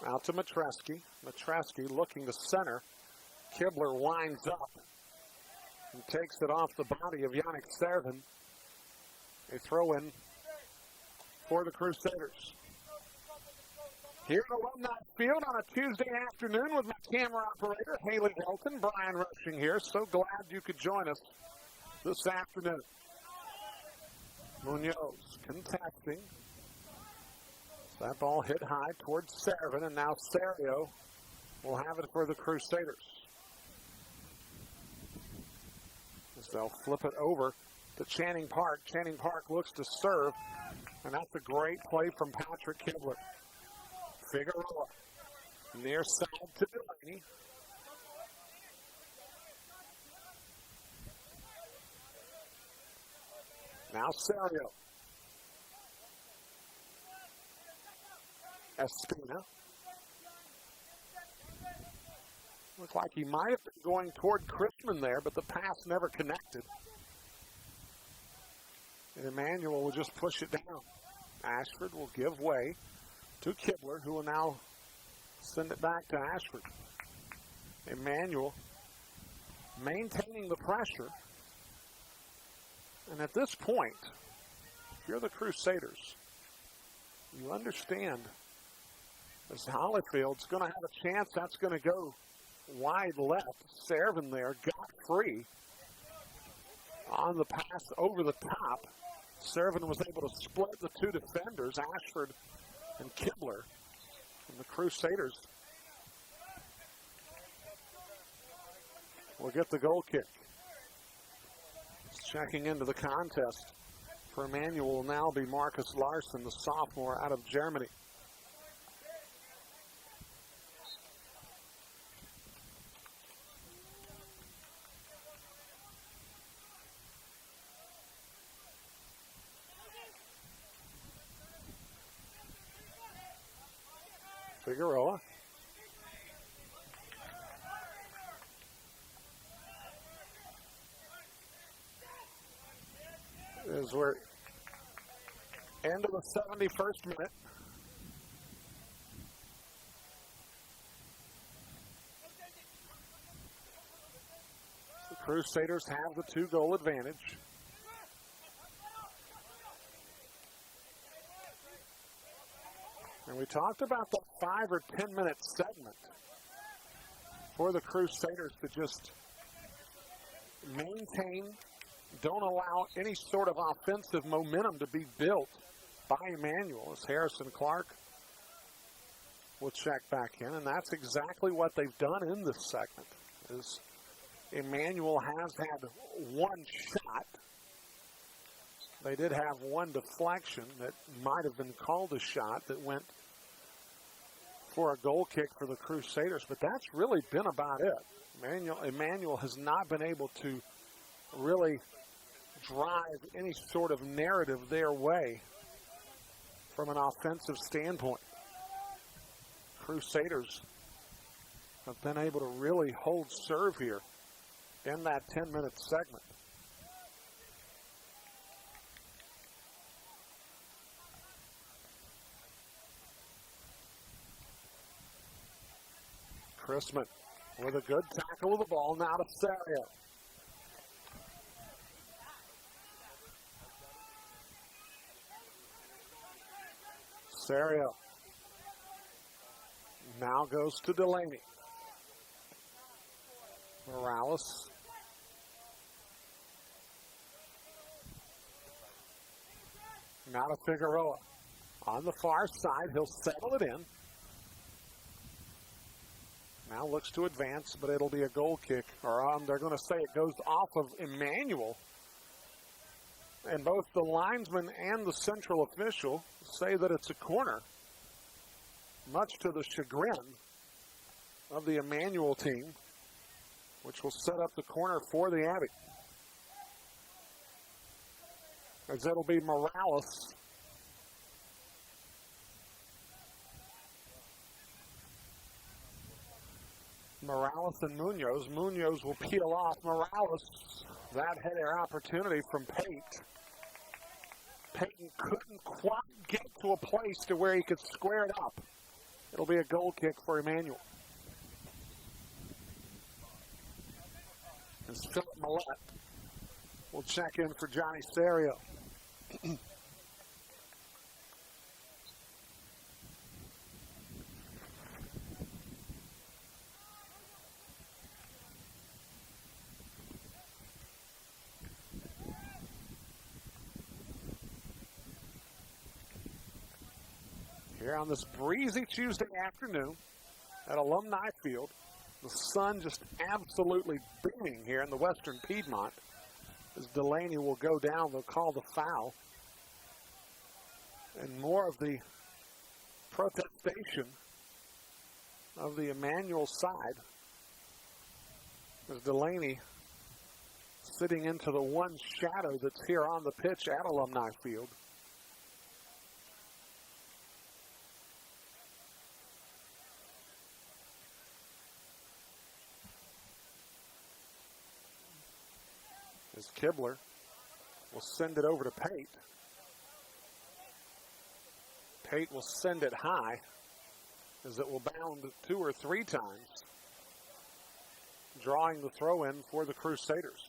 Out to Matreski. Matreski looking to center. Kibler winds up and takes it off the body of Yannick Servin. A throw in for the Crusaders. Here at Alumni Field on a Tuesday afternoon with my camera operator, Haley Hilton. Brian Rushing here. So glad you could join us this afternoon. Munoz contesting. That ball hit high towards Servin, and now Serio will have it for the Crusaders. As they'll flip it over to Channing Park. Channing Park looks to serve, and that's a great play from Patrick Kibler. Figueroa, near side to Delaney. Now Serio. Espina. Looked like he might have been going toward Chrisman there, but the pass never connected. And Emmanuel will just push it down. Ashford will give way to Kibler, who will now send it back to Ashford. Emmanuel maintaining the pressure. And at this point, if you're the Crusaders, you understand as Hollyfield's going to have a chance, that's going to go wide left. Servin there got free on the pass over the top. Servin was able to split the two defenders, Ashford and Kibler. And the Crusaders will get the goal kick. Checking into the contest for Emmanuel will now be Marcus Larson, the sophomore out of Germany. Figueroa. As we're into the 71st minute. The Crusaders have the 2-goal advantage. And we talked about the 5 or 10 minute segment for the Crusaders to just maintain, don't allow any sort of offensive momentum to be built by Emmanuel, as Harrison Clark will check back in. And that's exactly what they've done in this segment. Is Emmanuel has had one shot. They did have one deflection that might have been called a shot that went for a goal kick for the Crusaders, but that's really been about it. Emmanuel has not been able to really drive any sort of narrative their way from an offensive standpoint. Crusaders have been able to really hold serve here in that 10-minute segment. Chrisman with a good tackle of the ball, now to Serio. Serio now goes to Delaney. Morales. Now to Figueroa. On the far side, he'll settle it in. Now looks to advance, but it'll be a goal kick. Or they're going to say it goes off of Emmanuel. And both the linesman and the central official say that it's a corner, much to the chagrin of the Emmanuel team, which will set up the corner for the Abbey. As it'll be Morales. Morales and Munoz. Munoz will peel off. Morales, that header opportunity from Pate. Payton couldn't quite get to a place to where he could square it up. It'll be a goal kick for Emmanuel. As Philip Millette will check in for Johnny Serio. Here on this breezy Tuesday afternoon at Alumni Field, the sun just absolutely beaming here in the western Piedmont. As Delaney will go down, they'll call the foul. And more of the protestation of the Emmanuel side as Delaney sitting into the one shadow that's here on the pitch at Alumni Field. As Kibler will send it over to Pate. Pate will send it high as it will bound 2 or 3 times, drawing the throw in for the Crusaders.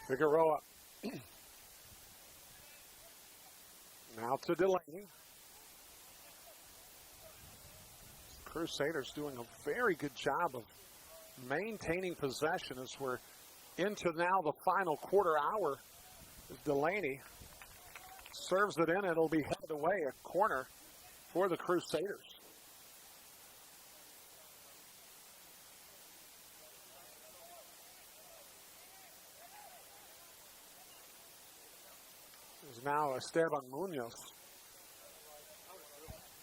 Figueroa. Now to Delaney. Crusaders doing a very good job of maintaining possession as we're into now the final quarter hour. As Delaney serves it in, it'll be headed away, a corner for the Crusaders. Now Esteban Munoz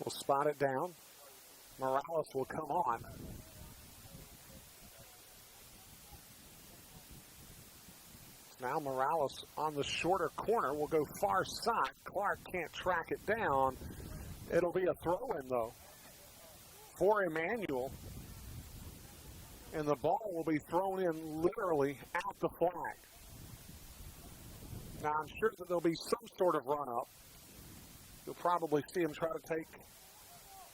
will spot it down. Morales will come on. Now Morales on the shorter corner will go far side. Clark can't track it down. It'll be a throw-in, though, for Emmanuel. And the ball will be thrown in literally at the flag. Now, I'm sure that there'll be some sort of run-up. You'll probably see him try to take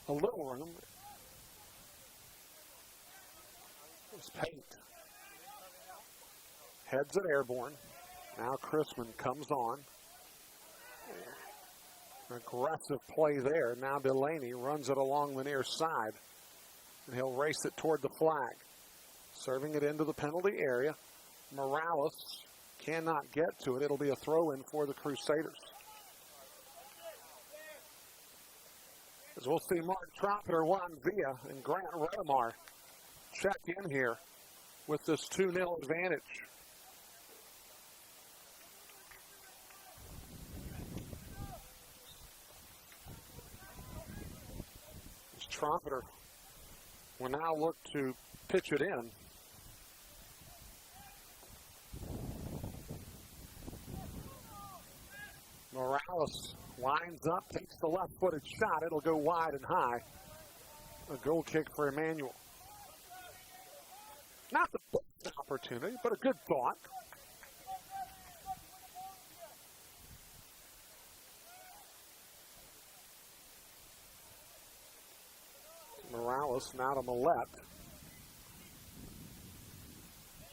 a little room. It's Pate. Heads it airborne. Now Chrisman comes on. Aggressive play there. Now Delaney runs it along the near side. And he'll race it toward the flag. Serving it into the penalty area. Morales cannot get to it. It'll be a throw-in for the Crusaders. As we'll see Mark Trompeter, Juan Villa, and Grant Redemar check in here with this 2-0 advantage. As Trompeter will now look to pitch it in. Morales lines up, takes the left-footed shot. It'll go wide and high. A goal kick for Emmanuel. Not the best opportunity, but a good thought. Morales now to Millette.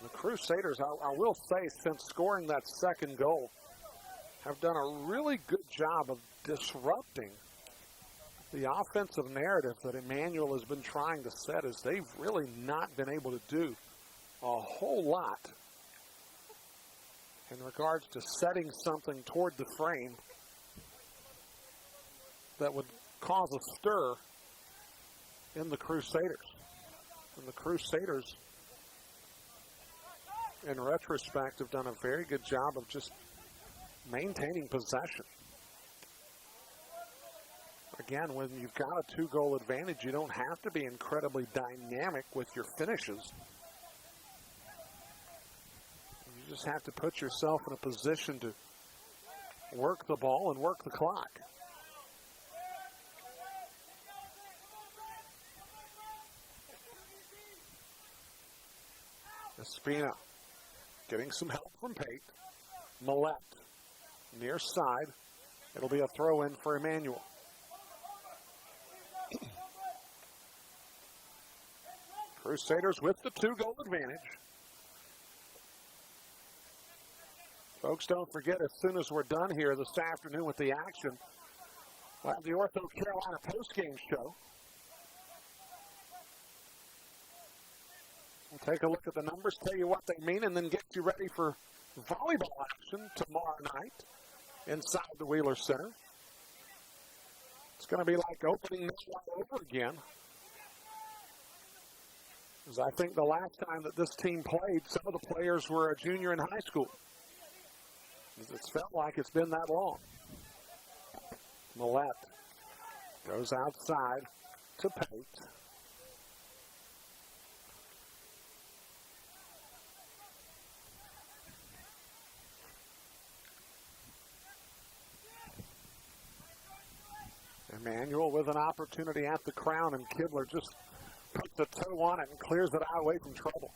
The Crusaders, I will say, since scoring that second goal, have done a really good job of disrupting the offensive narrative that Emmanuel has been trying to set, as they've really not been able to do a whole lot in regards to setting something toward the frame that would cause a stir in the Crusaders. And the Crusaders, in retrospect, have done a very good job of just maintaining possession. Again, when you've got a 2-goal advantage, you don't have to be incredibly dynamic with your finishes. You just have to put yourself in a position to work the ball and work the clock. Espina getting some help from Pate. Millette near side. It'll be a throw in for Emmanuel. Crusaders with the 2-goal advantage. Folks, don't forget, as soon as we're done here this afternoon with the action, we'll have the Ortho Carolina postgame show. We'll take a look at the numbers, tell you what they mean, and then get you ready for volleyball action tomorrow night inside the Wheeler Center. It's going to be like opening this one over again. Because I think the last time that this team played, some of the players were a junior in high school. It's felt like it's been that long. Millette goes outside to Pate. Emmanuel with an opportunity at the crown, and Kibler just puts the toe on it and clears it out away from trouble.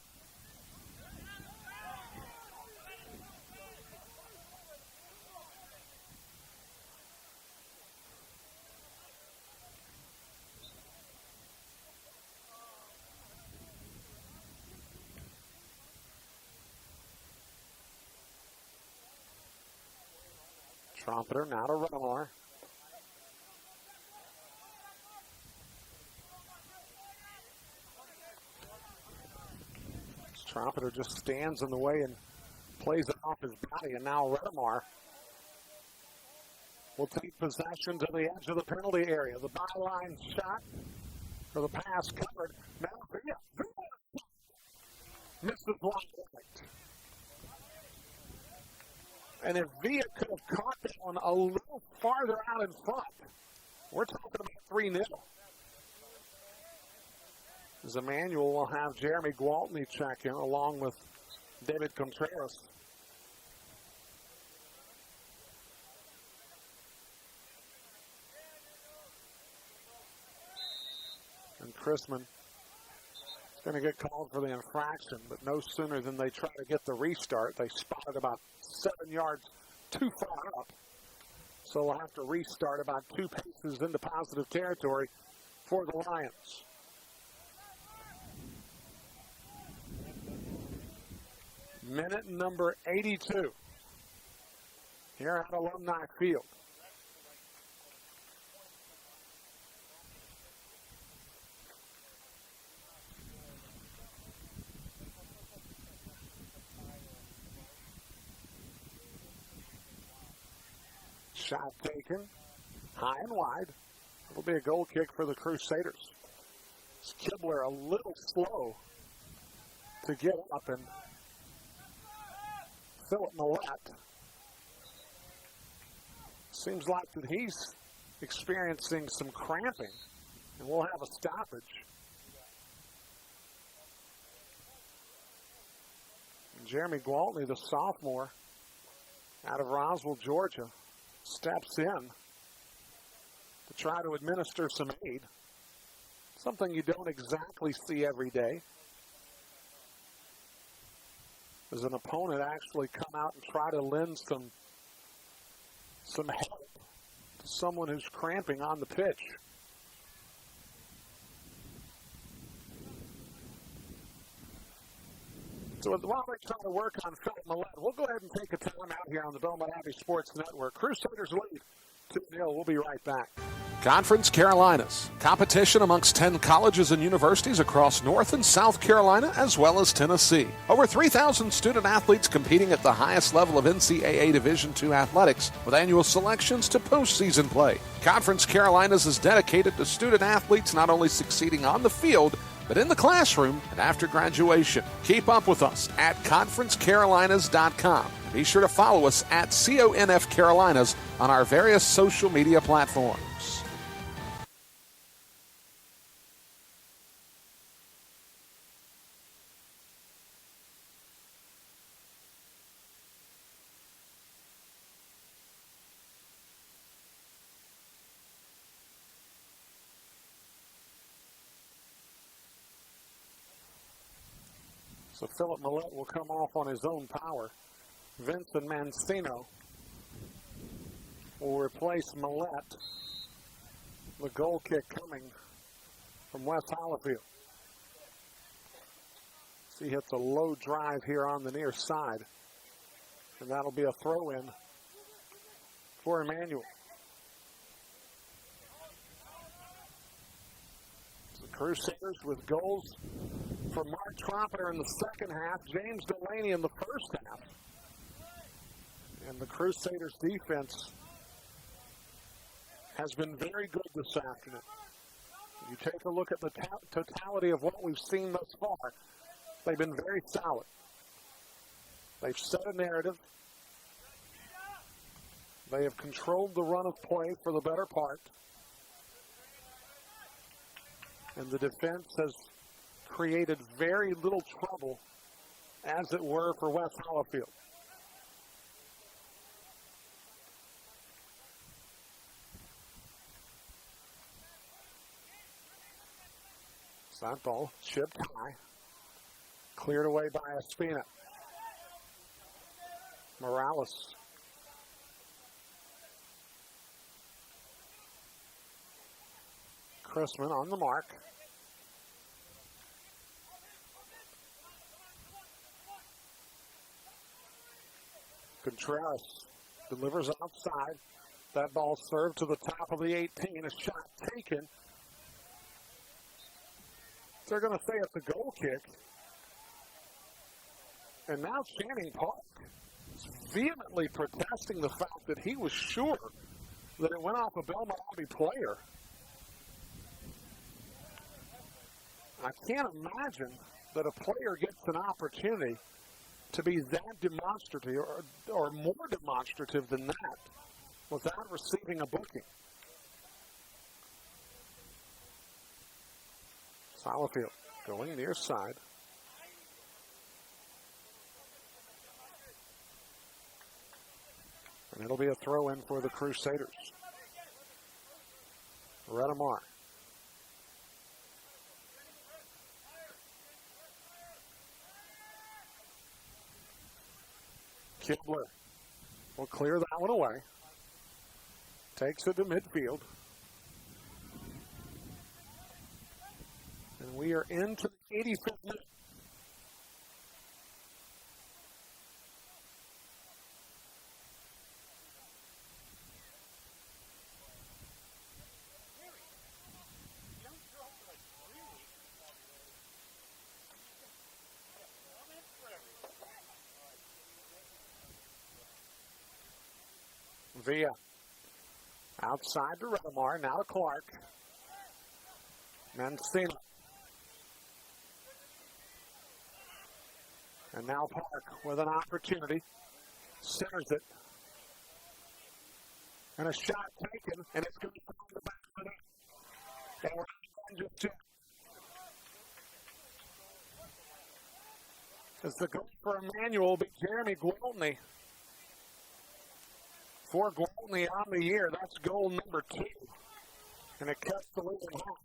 Trumpeter now to Runnamore. Trumpeter just stands in the way and plays it off his body, and now Runnamore will take possession to the edge of the penalty area. The byline shot for the pass covered. Now Villa misses one point. And if Villa could have caught that one a little farther out in front, we're talking about 3-0. As Emmanuel will have Jeremy Gwaltney check in along with David Contreras. And Chrisman is going to get called for the infraction, but no sooner than they try to get the restart, they spotted about 7 yards too far up. So we'll have to restart about 2 paces into positive territory for the Lions. Minute number 82 here at Alumni Field. Shot taken, high and wide. It'll be a goal kick for the Crusaders. Kibler a little slow to get up, and Philip Millette seems like that he's experiencing some cramping, and we'll have a stoppage. And Jeremy Gwaltney, the sophomore out of Roswell, Georgia, steps in to try to administer some aid. Something you don't exactly see every day. Does an opponent actually come out and try to lend some help to someone who's cramping on the pitch? So while they try to work on Philip Millette, we'll go ahead and take a time out here on the Belmont Abbey Sports Network. Crusaders lead 2-0. We'll be right back. Conference Carolinas. Competition amongst 10 colleges and universities across North and South Carolina, as well as Tennessee. Over 3,000 student athletes competing at the highest level of NCAA Division II athletics, with annual selections to postseason play. Conference Carolinas is dedicated to student athletes not only succeeding on the field, but in the classroom and after graduation. Keep up with us at conferencecarolinas.com. Be sure to follow us at CONF Carolinas on our various social media platforms. So Philip Millette will come off on his own power. Vincent Mancino will replace Millette. The goal kick coming from West Hollifield. He hits a low drive here on the near side. And that'll be a throw-in for Emmanuel. The Crusaders with goals for Mark Trompeter in the second half, James Delaney in the first half. And the Crusaders defense has been very good this afternoon. You take a look at the totality of what we've seen thus far. They've been very solid. They've set a narrative. They have controlled the run of play for the better part. And the defense has created very little trouble, as it were, for West Hollifield. That ball chipped high. Cleared away by Espina. Morales. Chrisman on the mark. Contreras delivers outside. That ball served to the top of the 18. A shot taken. They're going to say it's a goal kick. And now Channing Park is vehemently protesting the fact that he was sure that it went off a Belmont Abbey player. I can't imagine that a player gets an opportunity to be that demonstrative or more demonstrative than that without receiving a booking. Solifield going near side. And it'll be a throw-in for the Crusaders. Redemar. Kibler will clear that one away. Takes it to midfield. And we are into the 85th minute. Villa outside to Redemar, now to Clark. Mancino. And now Park with an opportunity. Centers it. And a shot taken, and it's going to be on the back of the net. And we're just two. As the goal for Emmanuel will be Jeremy Gwaltney. For Gwaltney on the year, that's goal number 2. And it cuts the lead in half.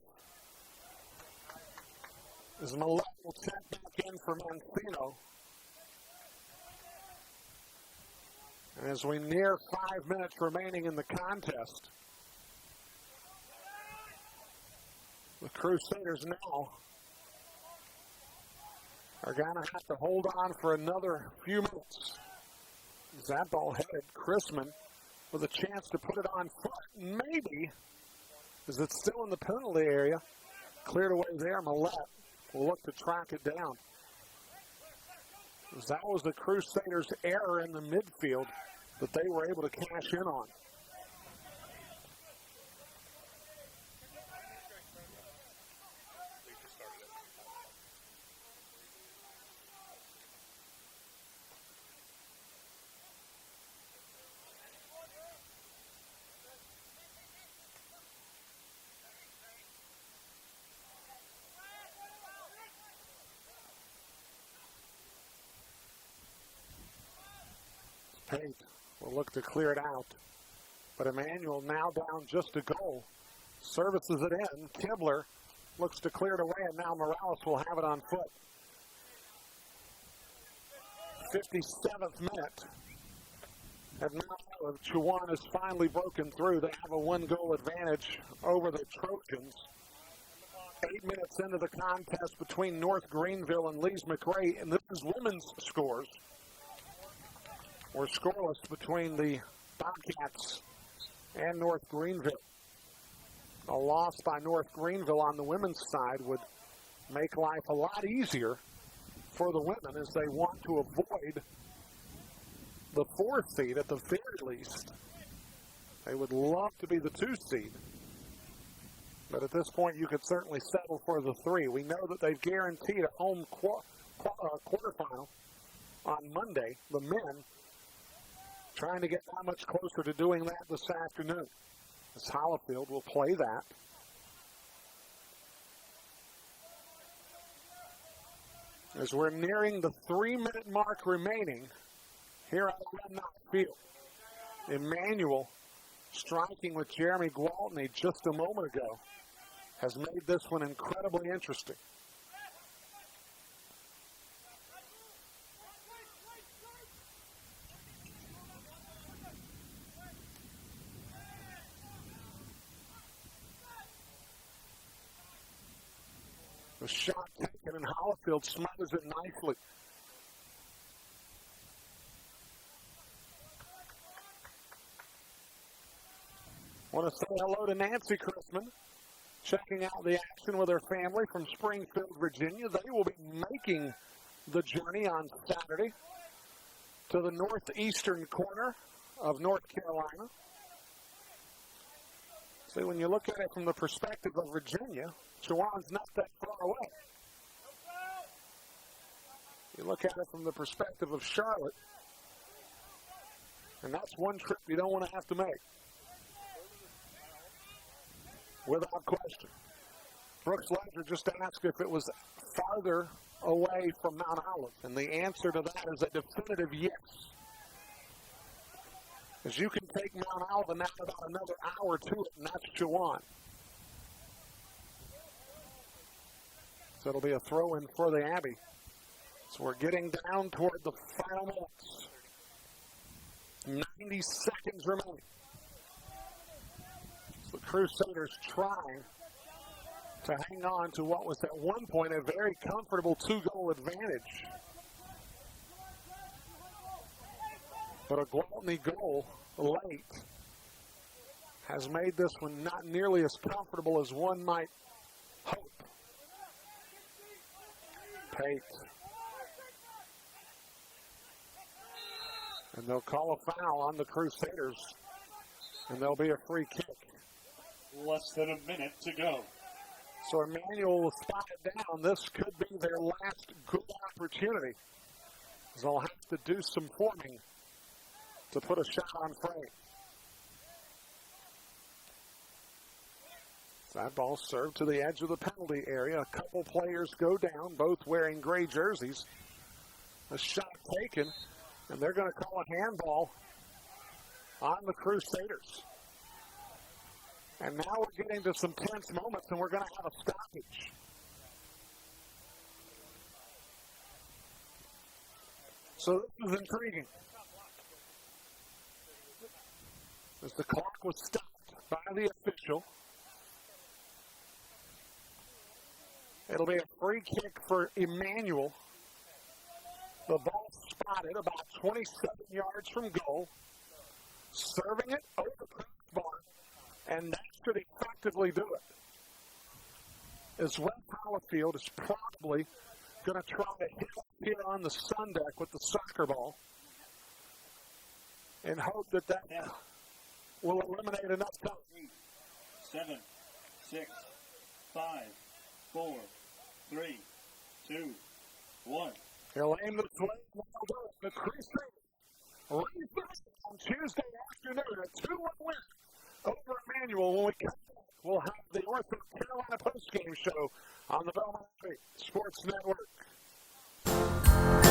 As Millette will check back in for Mancino. And as we near 5 minutes remaining in the contest, the Crusaders now are going to have to hold on for another few minutes. As that ball headed, Chrisman with a chance to put it on foot. Maybe, as it's still in the penalty area, cleared away there. Millette will look to track it down. As that was the Crusaders' error in the midfield that they were able to cash in on. Pate will look to clear it out. But Emmanuel now down just a goal. Services it in. Kibler looks to clear it away, and now Morales will have it on foot. 57th minute. And now Chowan has finally broken through. They have a one-goal advantage over the Trojans. 8 minutes into the contest between North Greenville and Lees McRae, and this is women's scores. We're scoreless between the Bobcats and North Greenville. A loss by North Greenville on the women's side would make life a lot easier for the women as they want to avoid the 4th seed at the very least. They would love to be the 2 seed. But at this point, you could certainly settle for the 3. We know that they've guaranteed a home quarterfinal on Monday, the men, trying to get that much closer to doing that this afternoon. As Hollifield will play that. As we're nearing the 3-minute mark remaining here at Alumni Field. Emmanuel, striking with Jeremy Gwaltney just a moment ago, has made this one incredibly interesting. The shot taken, and Hollifield smothers it nicely. Want to say hello to Nancy Christman, checking out the action with her family from Springfield, Virginia. They will be making the journey on Saturday to the northeastern corner of North Carolina. See, when you look at it from the perspective of Virginia, Chowan's not that far away. You look at it from the perspective of Charlotte, and that's one trip you don't want to have to make. Without question. Brooks Ledger just asked if it was farther away from Mount Olive, and the answer to that is a definitive yes. As you can take Mount Olive and add about another hour to it, and that's Chowan. So it'll be a throw-in for the Abbey. So we're getting down toward the final minutes. 90 seconds remaining. The Crusaders trying to hang on to what was at one point a very comfortable 2-goal advantage. But a Gwaltney goal late has made this one not nearly as comfortable as one might hope. Pate. And they'll call a foul on the Crusaders, and there'll be a free kick. Less than a minute to go. So Emmanuel will spot it down. This could be their last good opportunity. They'll have to do some forming to put a shot on frame. That ball served to the edge of the penalty area. A couple players go down, both wearing gray jerseys. A shot taken, and they're going to call a handball on the Crusaders. And now we're getting to some tense moments, and we're going to have a stoppage. So this is intriguing. As the clock was stopped by the official, it'll be a free kick for Emmanuel. The ball spotted about 27 yards from goal, serving it over the crossbar, and that should effectively do it. As West Hollifield is probably going to try to hit up here on the sun deck with the soccer ball and hope that that will eliminate enough time. 7, 6, 5, 4, 3, 2, 1. He'll aim the play. The Crusaders on Tuesday afternoon, a 2-1 win over Emmanuel. When we come back, we'll have the North Carolina postgame show on the Belmont Sports Network.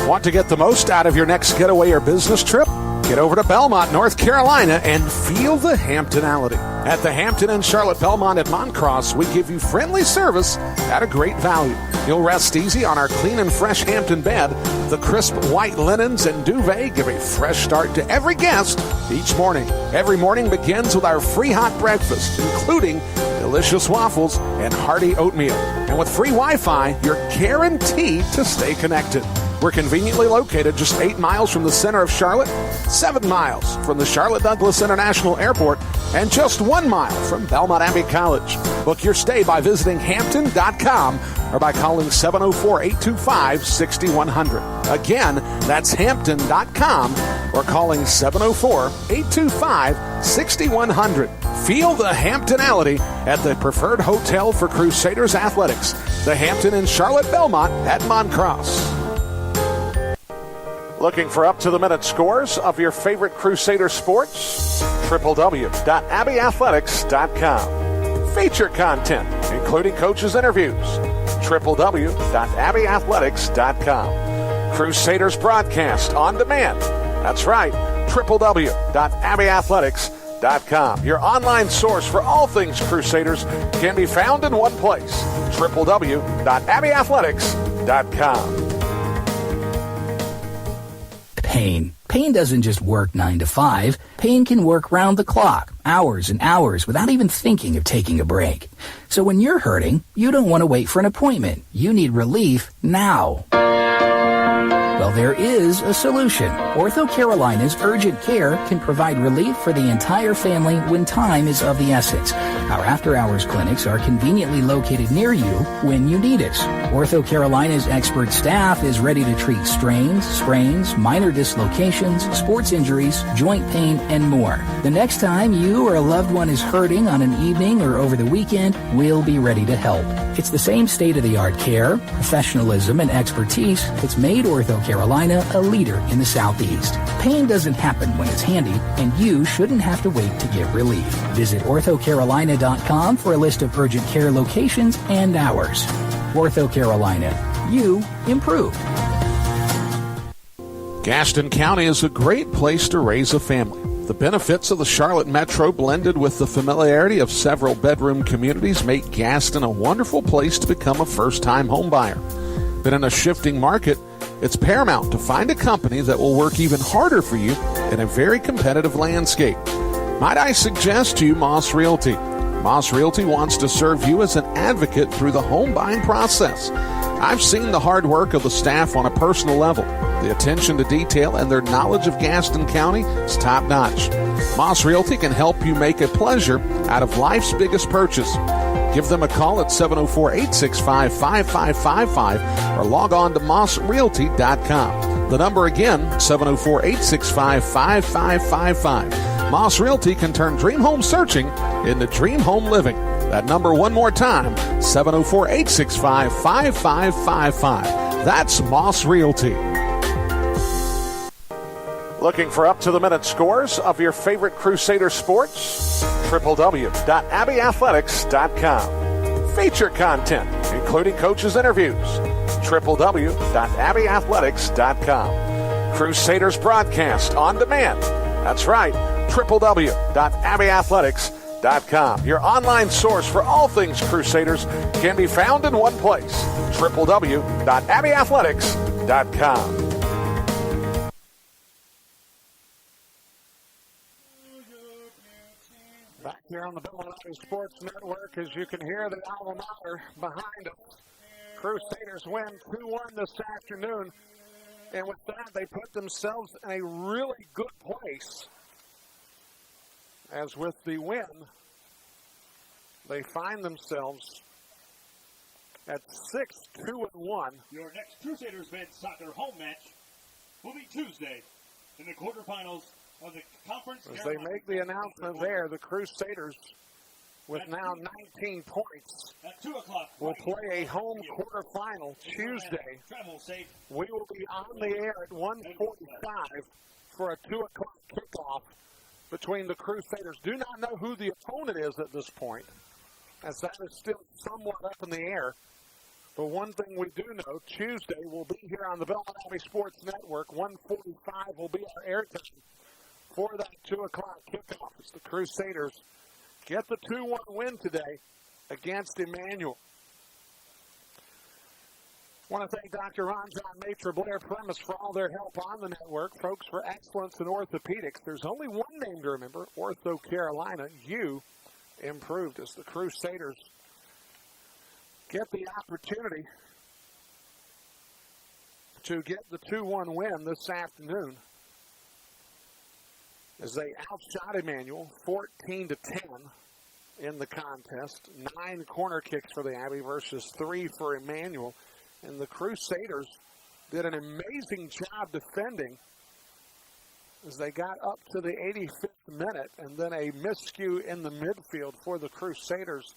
Want to get the most out of your next getaway or business trip? Get over to Belmont, North Carolina, and feel the Hamptonality. At the Hampton Inn Charlotte Belmont at Montrose, we give you friendly service at a great value. You'll rest easy on our clean and fresh Hampton bed. The crisp white linens and duvet give a fresh start to every guest each morning. Every morning begins with our free hot breakfast, including delicious waffles and hearty oatmeal. And with free Wi-Fi, you're guaranteed to stay connected. We're conveniently located just 8 miles from the center of Charlotte, 7 miles from the Charlotte Douglas International Airport, and just 1 mile from Belmont Abbey College. Book your stay by visiting Hampton.com or by calling 704-825-6100. Again, that's Hampton.com or calling 704-825-6100. Feel the Hamptonality at the preferred hotel for Crusaders athletics, the Hampton Inn Charlotte Belmont at Montrose. Looking for up-to-the-minute scores of your favorite Crusader sports? www.abbeyathletics.com. Feature content, including coaches' interviews. www.abbeyathletics.com. Crusaders broadcast on demand. That's right, www.abbeyathletics.com. Your online source for all things Crusaders can be found in one place. www.abbeyathletics.com. Pain doesn't just work 9 to 5. Pain can work round the clock, hours and hours, without even thinking of taking a break. So when you're hurting, you don't want to wait for an appointment. You need relief now. Well, there is a solution. Ortho Carolina's Urgent Care can provide relief for the entire family when time is of the essence. Our after-hours clinics are conveniently located near you when you need us. Ortho Carolina's expert staff is ready to treat strains, sprains, minor dislocations, sports injuries, joint pain, and more. The next time you or a loved one is hurting on an evening or over the weekend, we'll be ready to help. It's the same state-of-the-art care, professionalism, and expertise that's made Ortho Carolina a leader in the Southeast. Pain doesn't happen when it's handy, and you shouldn't have to wait to get relief. Visit orthocarolina.com for a list of urgent care locations and hours. Ortho Carolina. You improve. Gaston County is a great place to raise a family. The benefits of the Charlotte Metro blended with the familiarity of several bedroom communities make Gaston a wonderful place to become a first-time home buyer. But in a shifting market, it's paramount to find a company that will work even harder for you in a very competitive landscape. Might I suggest to you Moss Realty? Moss Realty wants to serve you as an advocate through the home buying process. I've seen the hard work of the staff on a personal level. The attention to detail and their knowledge of Gaston County is top-notch. Moss Realty can help you make a pleasure out of life's biggest purchase. Give them a call at 704-865-5555 or log on to mossrealty.com. The number again, 704-865-5555. Moss Realty can turn dream home searching into dream home living. That number one more time, 704-865-5555. That's Moss Realty. Looking for up-to-the-minute scores of your favorite Crusader sports? www.abbeyathletics.com. Feature content, including coaches' interviews. www.abbeyathletics.com. Crusaders broadcast on demand. That's right, www.abbeyathletics.com. Your online source for all things Crusaders can be found in one place. www.abbeyathletics.com. Back here on the Belmont Sports Network, as you can hear the alma mater behind us. Crusaders win 2-1 this afternoon. And with that, they put themselves in a really good place. As with the win, they find themselves at 6-2-1. Your next Crusaders men's soccer home match will be Tuesday in the quarterfinals of the conference. As they make the announcement there, the Crusaders, with now 19 points, at 2 o'clock, will play a home quarterfinal Tuesday. Travel safe. We will be on the air at 1:45 for a 2 o'clock kickoff between the Crusaders. Do not know who the opponent is at this point, as that is still somewhat up in the air. But one thing we do know, Tuesday we'll be here on the Belmont Abbey Sports Network. 1:45 will be our airtime for that 2 o'clock kickoff as the Crusaders get the 2-1 win today against Emmanuel. I want to thank Dr. Ron John Maitre Blair Premise for all their help on the network. Folks, for excellence in orthopedics, there's only one name to remember, Ortho Carolina. You improved as the Crusaders get the opportunity to get the 2-1 win this afternoon as they outshot Emmanuel 14-10 in the contest. 9 corner kicks for the Abbey versus 3 for Emmanuel. And the Crusaders did an amazing job defending as they got up to the 85th minute, and then a miscue in the midfield for the Crusaders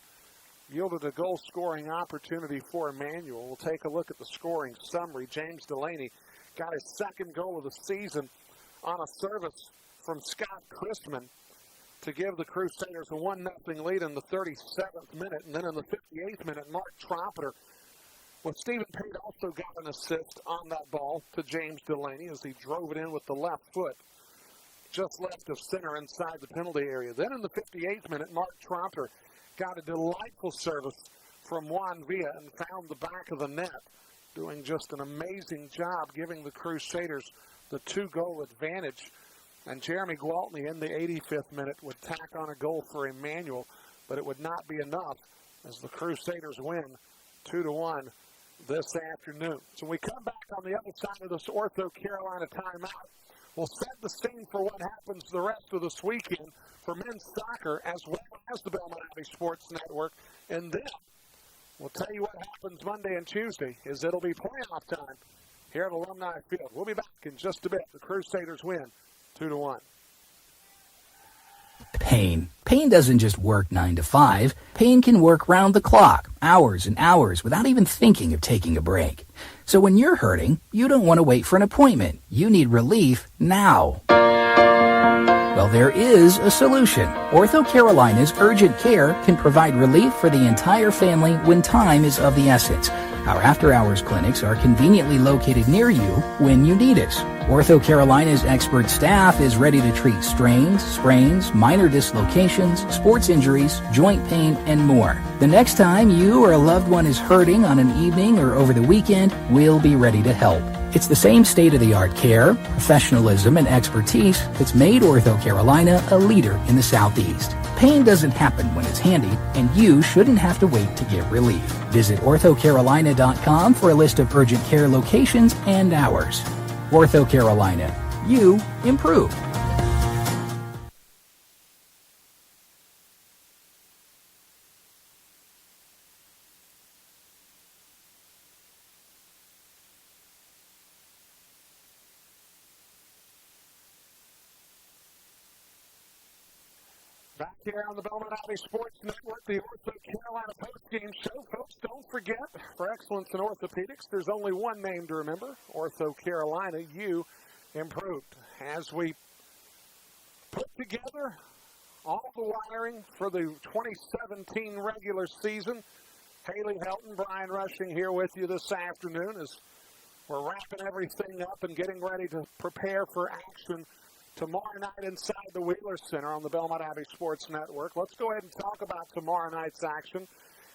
yielded a goal-scoring opportunity for Emmanuel. We'll take a look at the scoring summary. James Delaney got his second goal of the season on a service from Scott Christman to give the Crusaders a 1-0 lead in the 37th minute. And then in the 58th minute, Mark Trompeter, well, Stephen Pate also got an assist on that ball to James Delaney as he drove it in with the left foot just left of center inside the penalty area. Then in the 58th minute, Mark Trompeter got a delightful service from Juan Villa and found the back of the net, doing just an amazing job giving the Crusaders the 2-goal advantage. And Jeremy Gwaltney in the 85th minute would tack on a goal for Emmanuel, but it would not be enough as the Crusaders win 2-1 this afternoon. So we come back on the other side of this Ortho Carolina timeout. We'll set the scene for what happens the rest of this weekend for men's soccer as well as the Belmont Abbey Sports Network. And then we'll tell you what happens Monday and Tuesday is it'll be playoff time here at Alumni Field. We'll be back in just a bit. The Crusaders win 2-1. Pain. Pain doesn't just work 9 to 5. Pain can work round the clock, hours and hours, without even thinking of taking a break. So when you're hurting, you don't want to wait for an appointment. You need relief now. Well, there is a solution. Ortho Carolina's Urgent Care can provide relief for the entire family when time is of the essence. Our after-hours clinics are conveniently located near you when you need us. Ortho Carolina's expert staff is ready to treat strains, sprains, minor dislocations, sports injuries, joint pain, and more. The next time you or a loved one is hurting on an evening or over the weekend, we'll be ready to help. It's the same state-of-the-art care, professionalism, and expertise that's made Ortho Carolina a leader in the Southeast. Pain doesn't happen when it's handy, and you shouldn't have to wait to get relief. Visit orthocarolina.com for a list of urgent care locations and hours. Ortho Carolina. You improve. Back here on the Belmont Abbey Sports Network, the Ortho Carolina postgame show. Folks, don't forget, for excellence in orthopedics, there's only one name to remember, Ortho Carolina. You improved. As we put together all the wiring for the 2017 regular season, Haley Helton, Brian Rushing here with you this afternoon as we're wrapping everything up and getting ready to prepare for action tomorrow night inside the Wheeler Center on the Belmont Abbey Sports Network. Let's go ahead and talk about tomorrow night's action.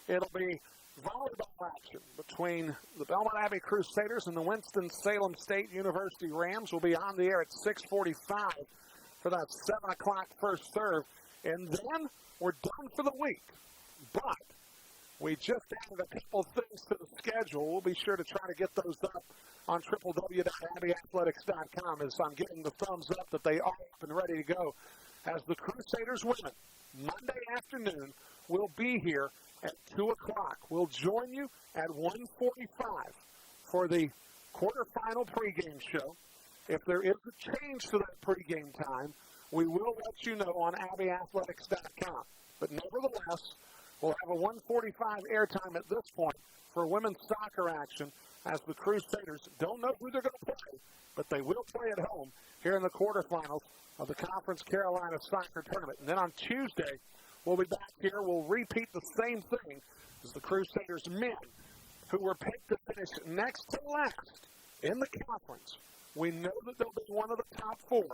It'll be volleyball action between the Belmont Abbey Crusaders and the Winston-Salem State University Rams. Will be on the air at 6:45 for that 7 o'clock first serve. And then we're done for the week. But we just added a couple things to the schedule. We'll be sure to try to get those up on www.abbeyathletics.com as I'm getting the thumbs up that they are up and ready to go. As the Crusaders women, Monday afternoon, will be here at 2 o'clock. We'll join you at 1:45 for the quarterfinal pregame show. If there is a change to that pregame time, we will let you know on abbeyathletics.com. But nevertheless, we'll have a 1:45 airtime at this point for women's soccer action as the Crusaders don't know who they're going to play, but they will play at home here in the quarterfinals of the Conference Carolina Soccer Tournament. And then on Tuesday, we'll be back here. We'll repeat the same thing as the Crusaders men who were picked to finish next to last in the conference. We know that they'll be one of the top 4,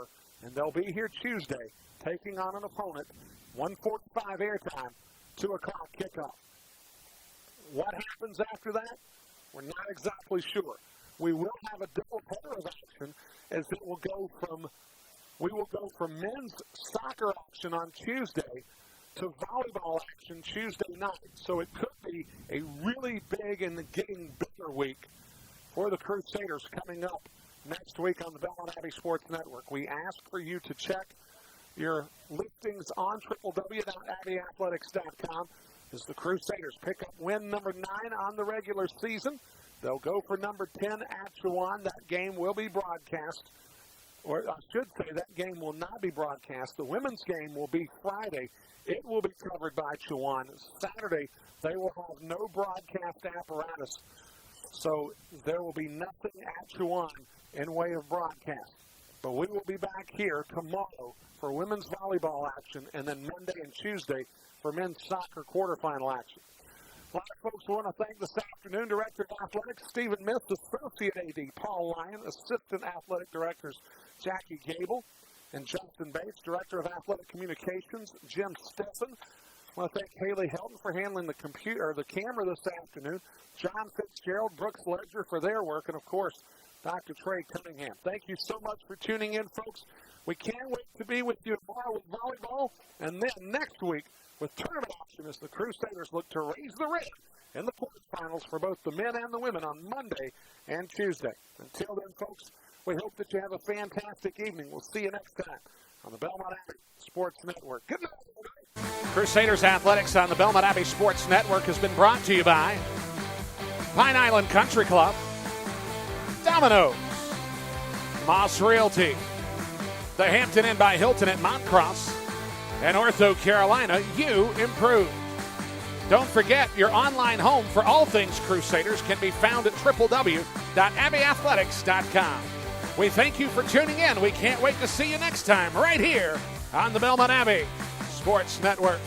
and they'll be here Tuesday taking on an opponent, 1:45 airtime, 2 o'clock kickoff. What happens after that? We're not exactly sure. We will have a double header of action as we will go from men's soccer action on Tuesday to volleyball action Tuesday night. So it could be a really big and getting bigger week for the Crusaders coming up next week on the Belmont Abbey Sports Network. We ask for you to check your listings on www.abbeyathletics.com as the Crusaders pick up win number 9 on the regular season. They'll go for number 10 at Chowan. That game will be broadcast. Or I should say that game will not be broadcast. The women's game will be Friday. It will be covered by Chowan. Saturday, they will have no broadcast apparatus. So there will be nothing at Chowan in way of broadcast. But we will be back here tomorrow for women's volleyball action, and then Monday and Tuesday for men's soccer quarterfinal action. A lot of folks want to thank this afternoon Director of Athletics Stephen Mist, Associate AD Paul Lyon, Assistant Athletic Directors Jackie Gable, and Justin Bates, Director of Athletic Communications Jim Steffen. I want to thank Haley Helton for handling the camera this afternoon, John Fitzgerald, Brooks Ledger for their work, and of course, Dr. Trey Cunningham. Thank you so much for tuning in, folks. We can't wait to be with you tomorrow with volleyball, and then next week with tournament action as the Crusaders look to raise the red in the quarterfinals for both the men and the women on Monday and Tuesday. Until then, folks, we hope that you have a fantastic evening. We'll see you next time on the Belmont Abbey Sports Network. Good night, everybody. Crusaders Athletics on the Belmont Abbey Sports Network has been brought to you by Pine Island Country Club, Domino's, Moss Realty, the Hampton Inn by Hilton at Montcross, and Ortho Carolina, you improve. Don't forget, your online home for all things Crusaders can be found at www.abbeyathletics.com. We thank you for tuning in. We can't wait to see you next time right here on the Belmont Abbey Sports Network.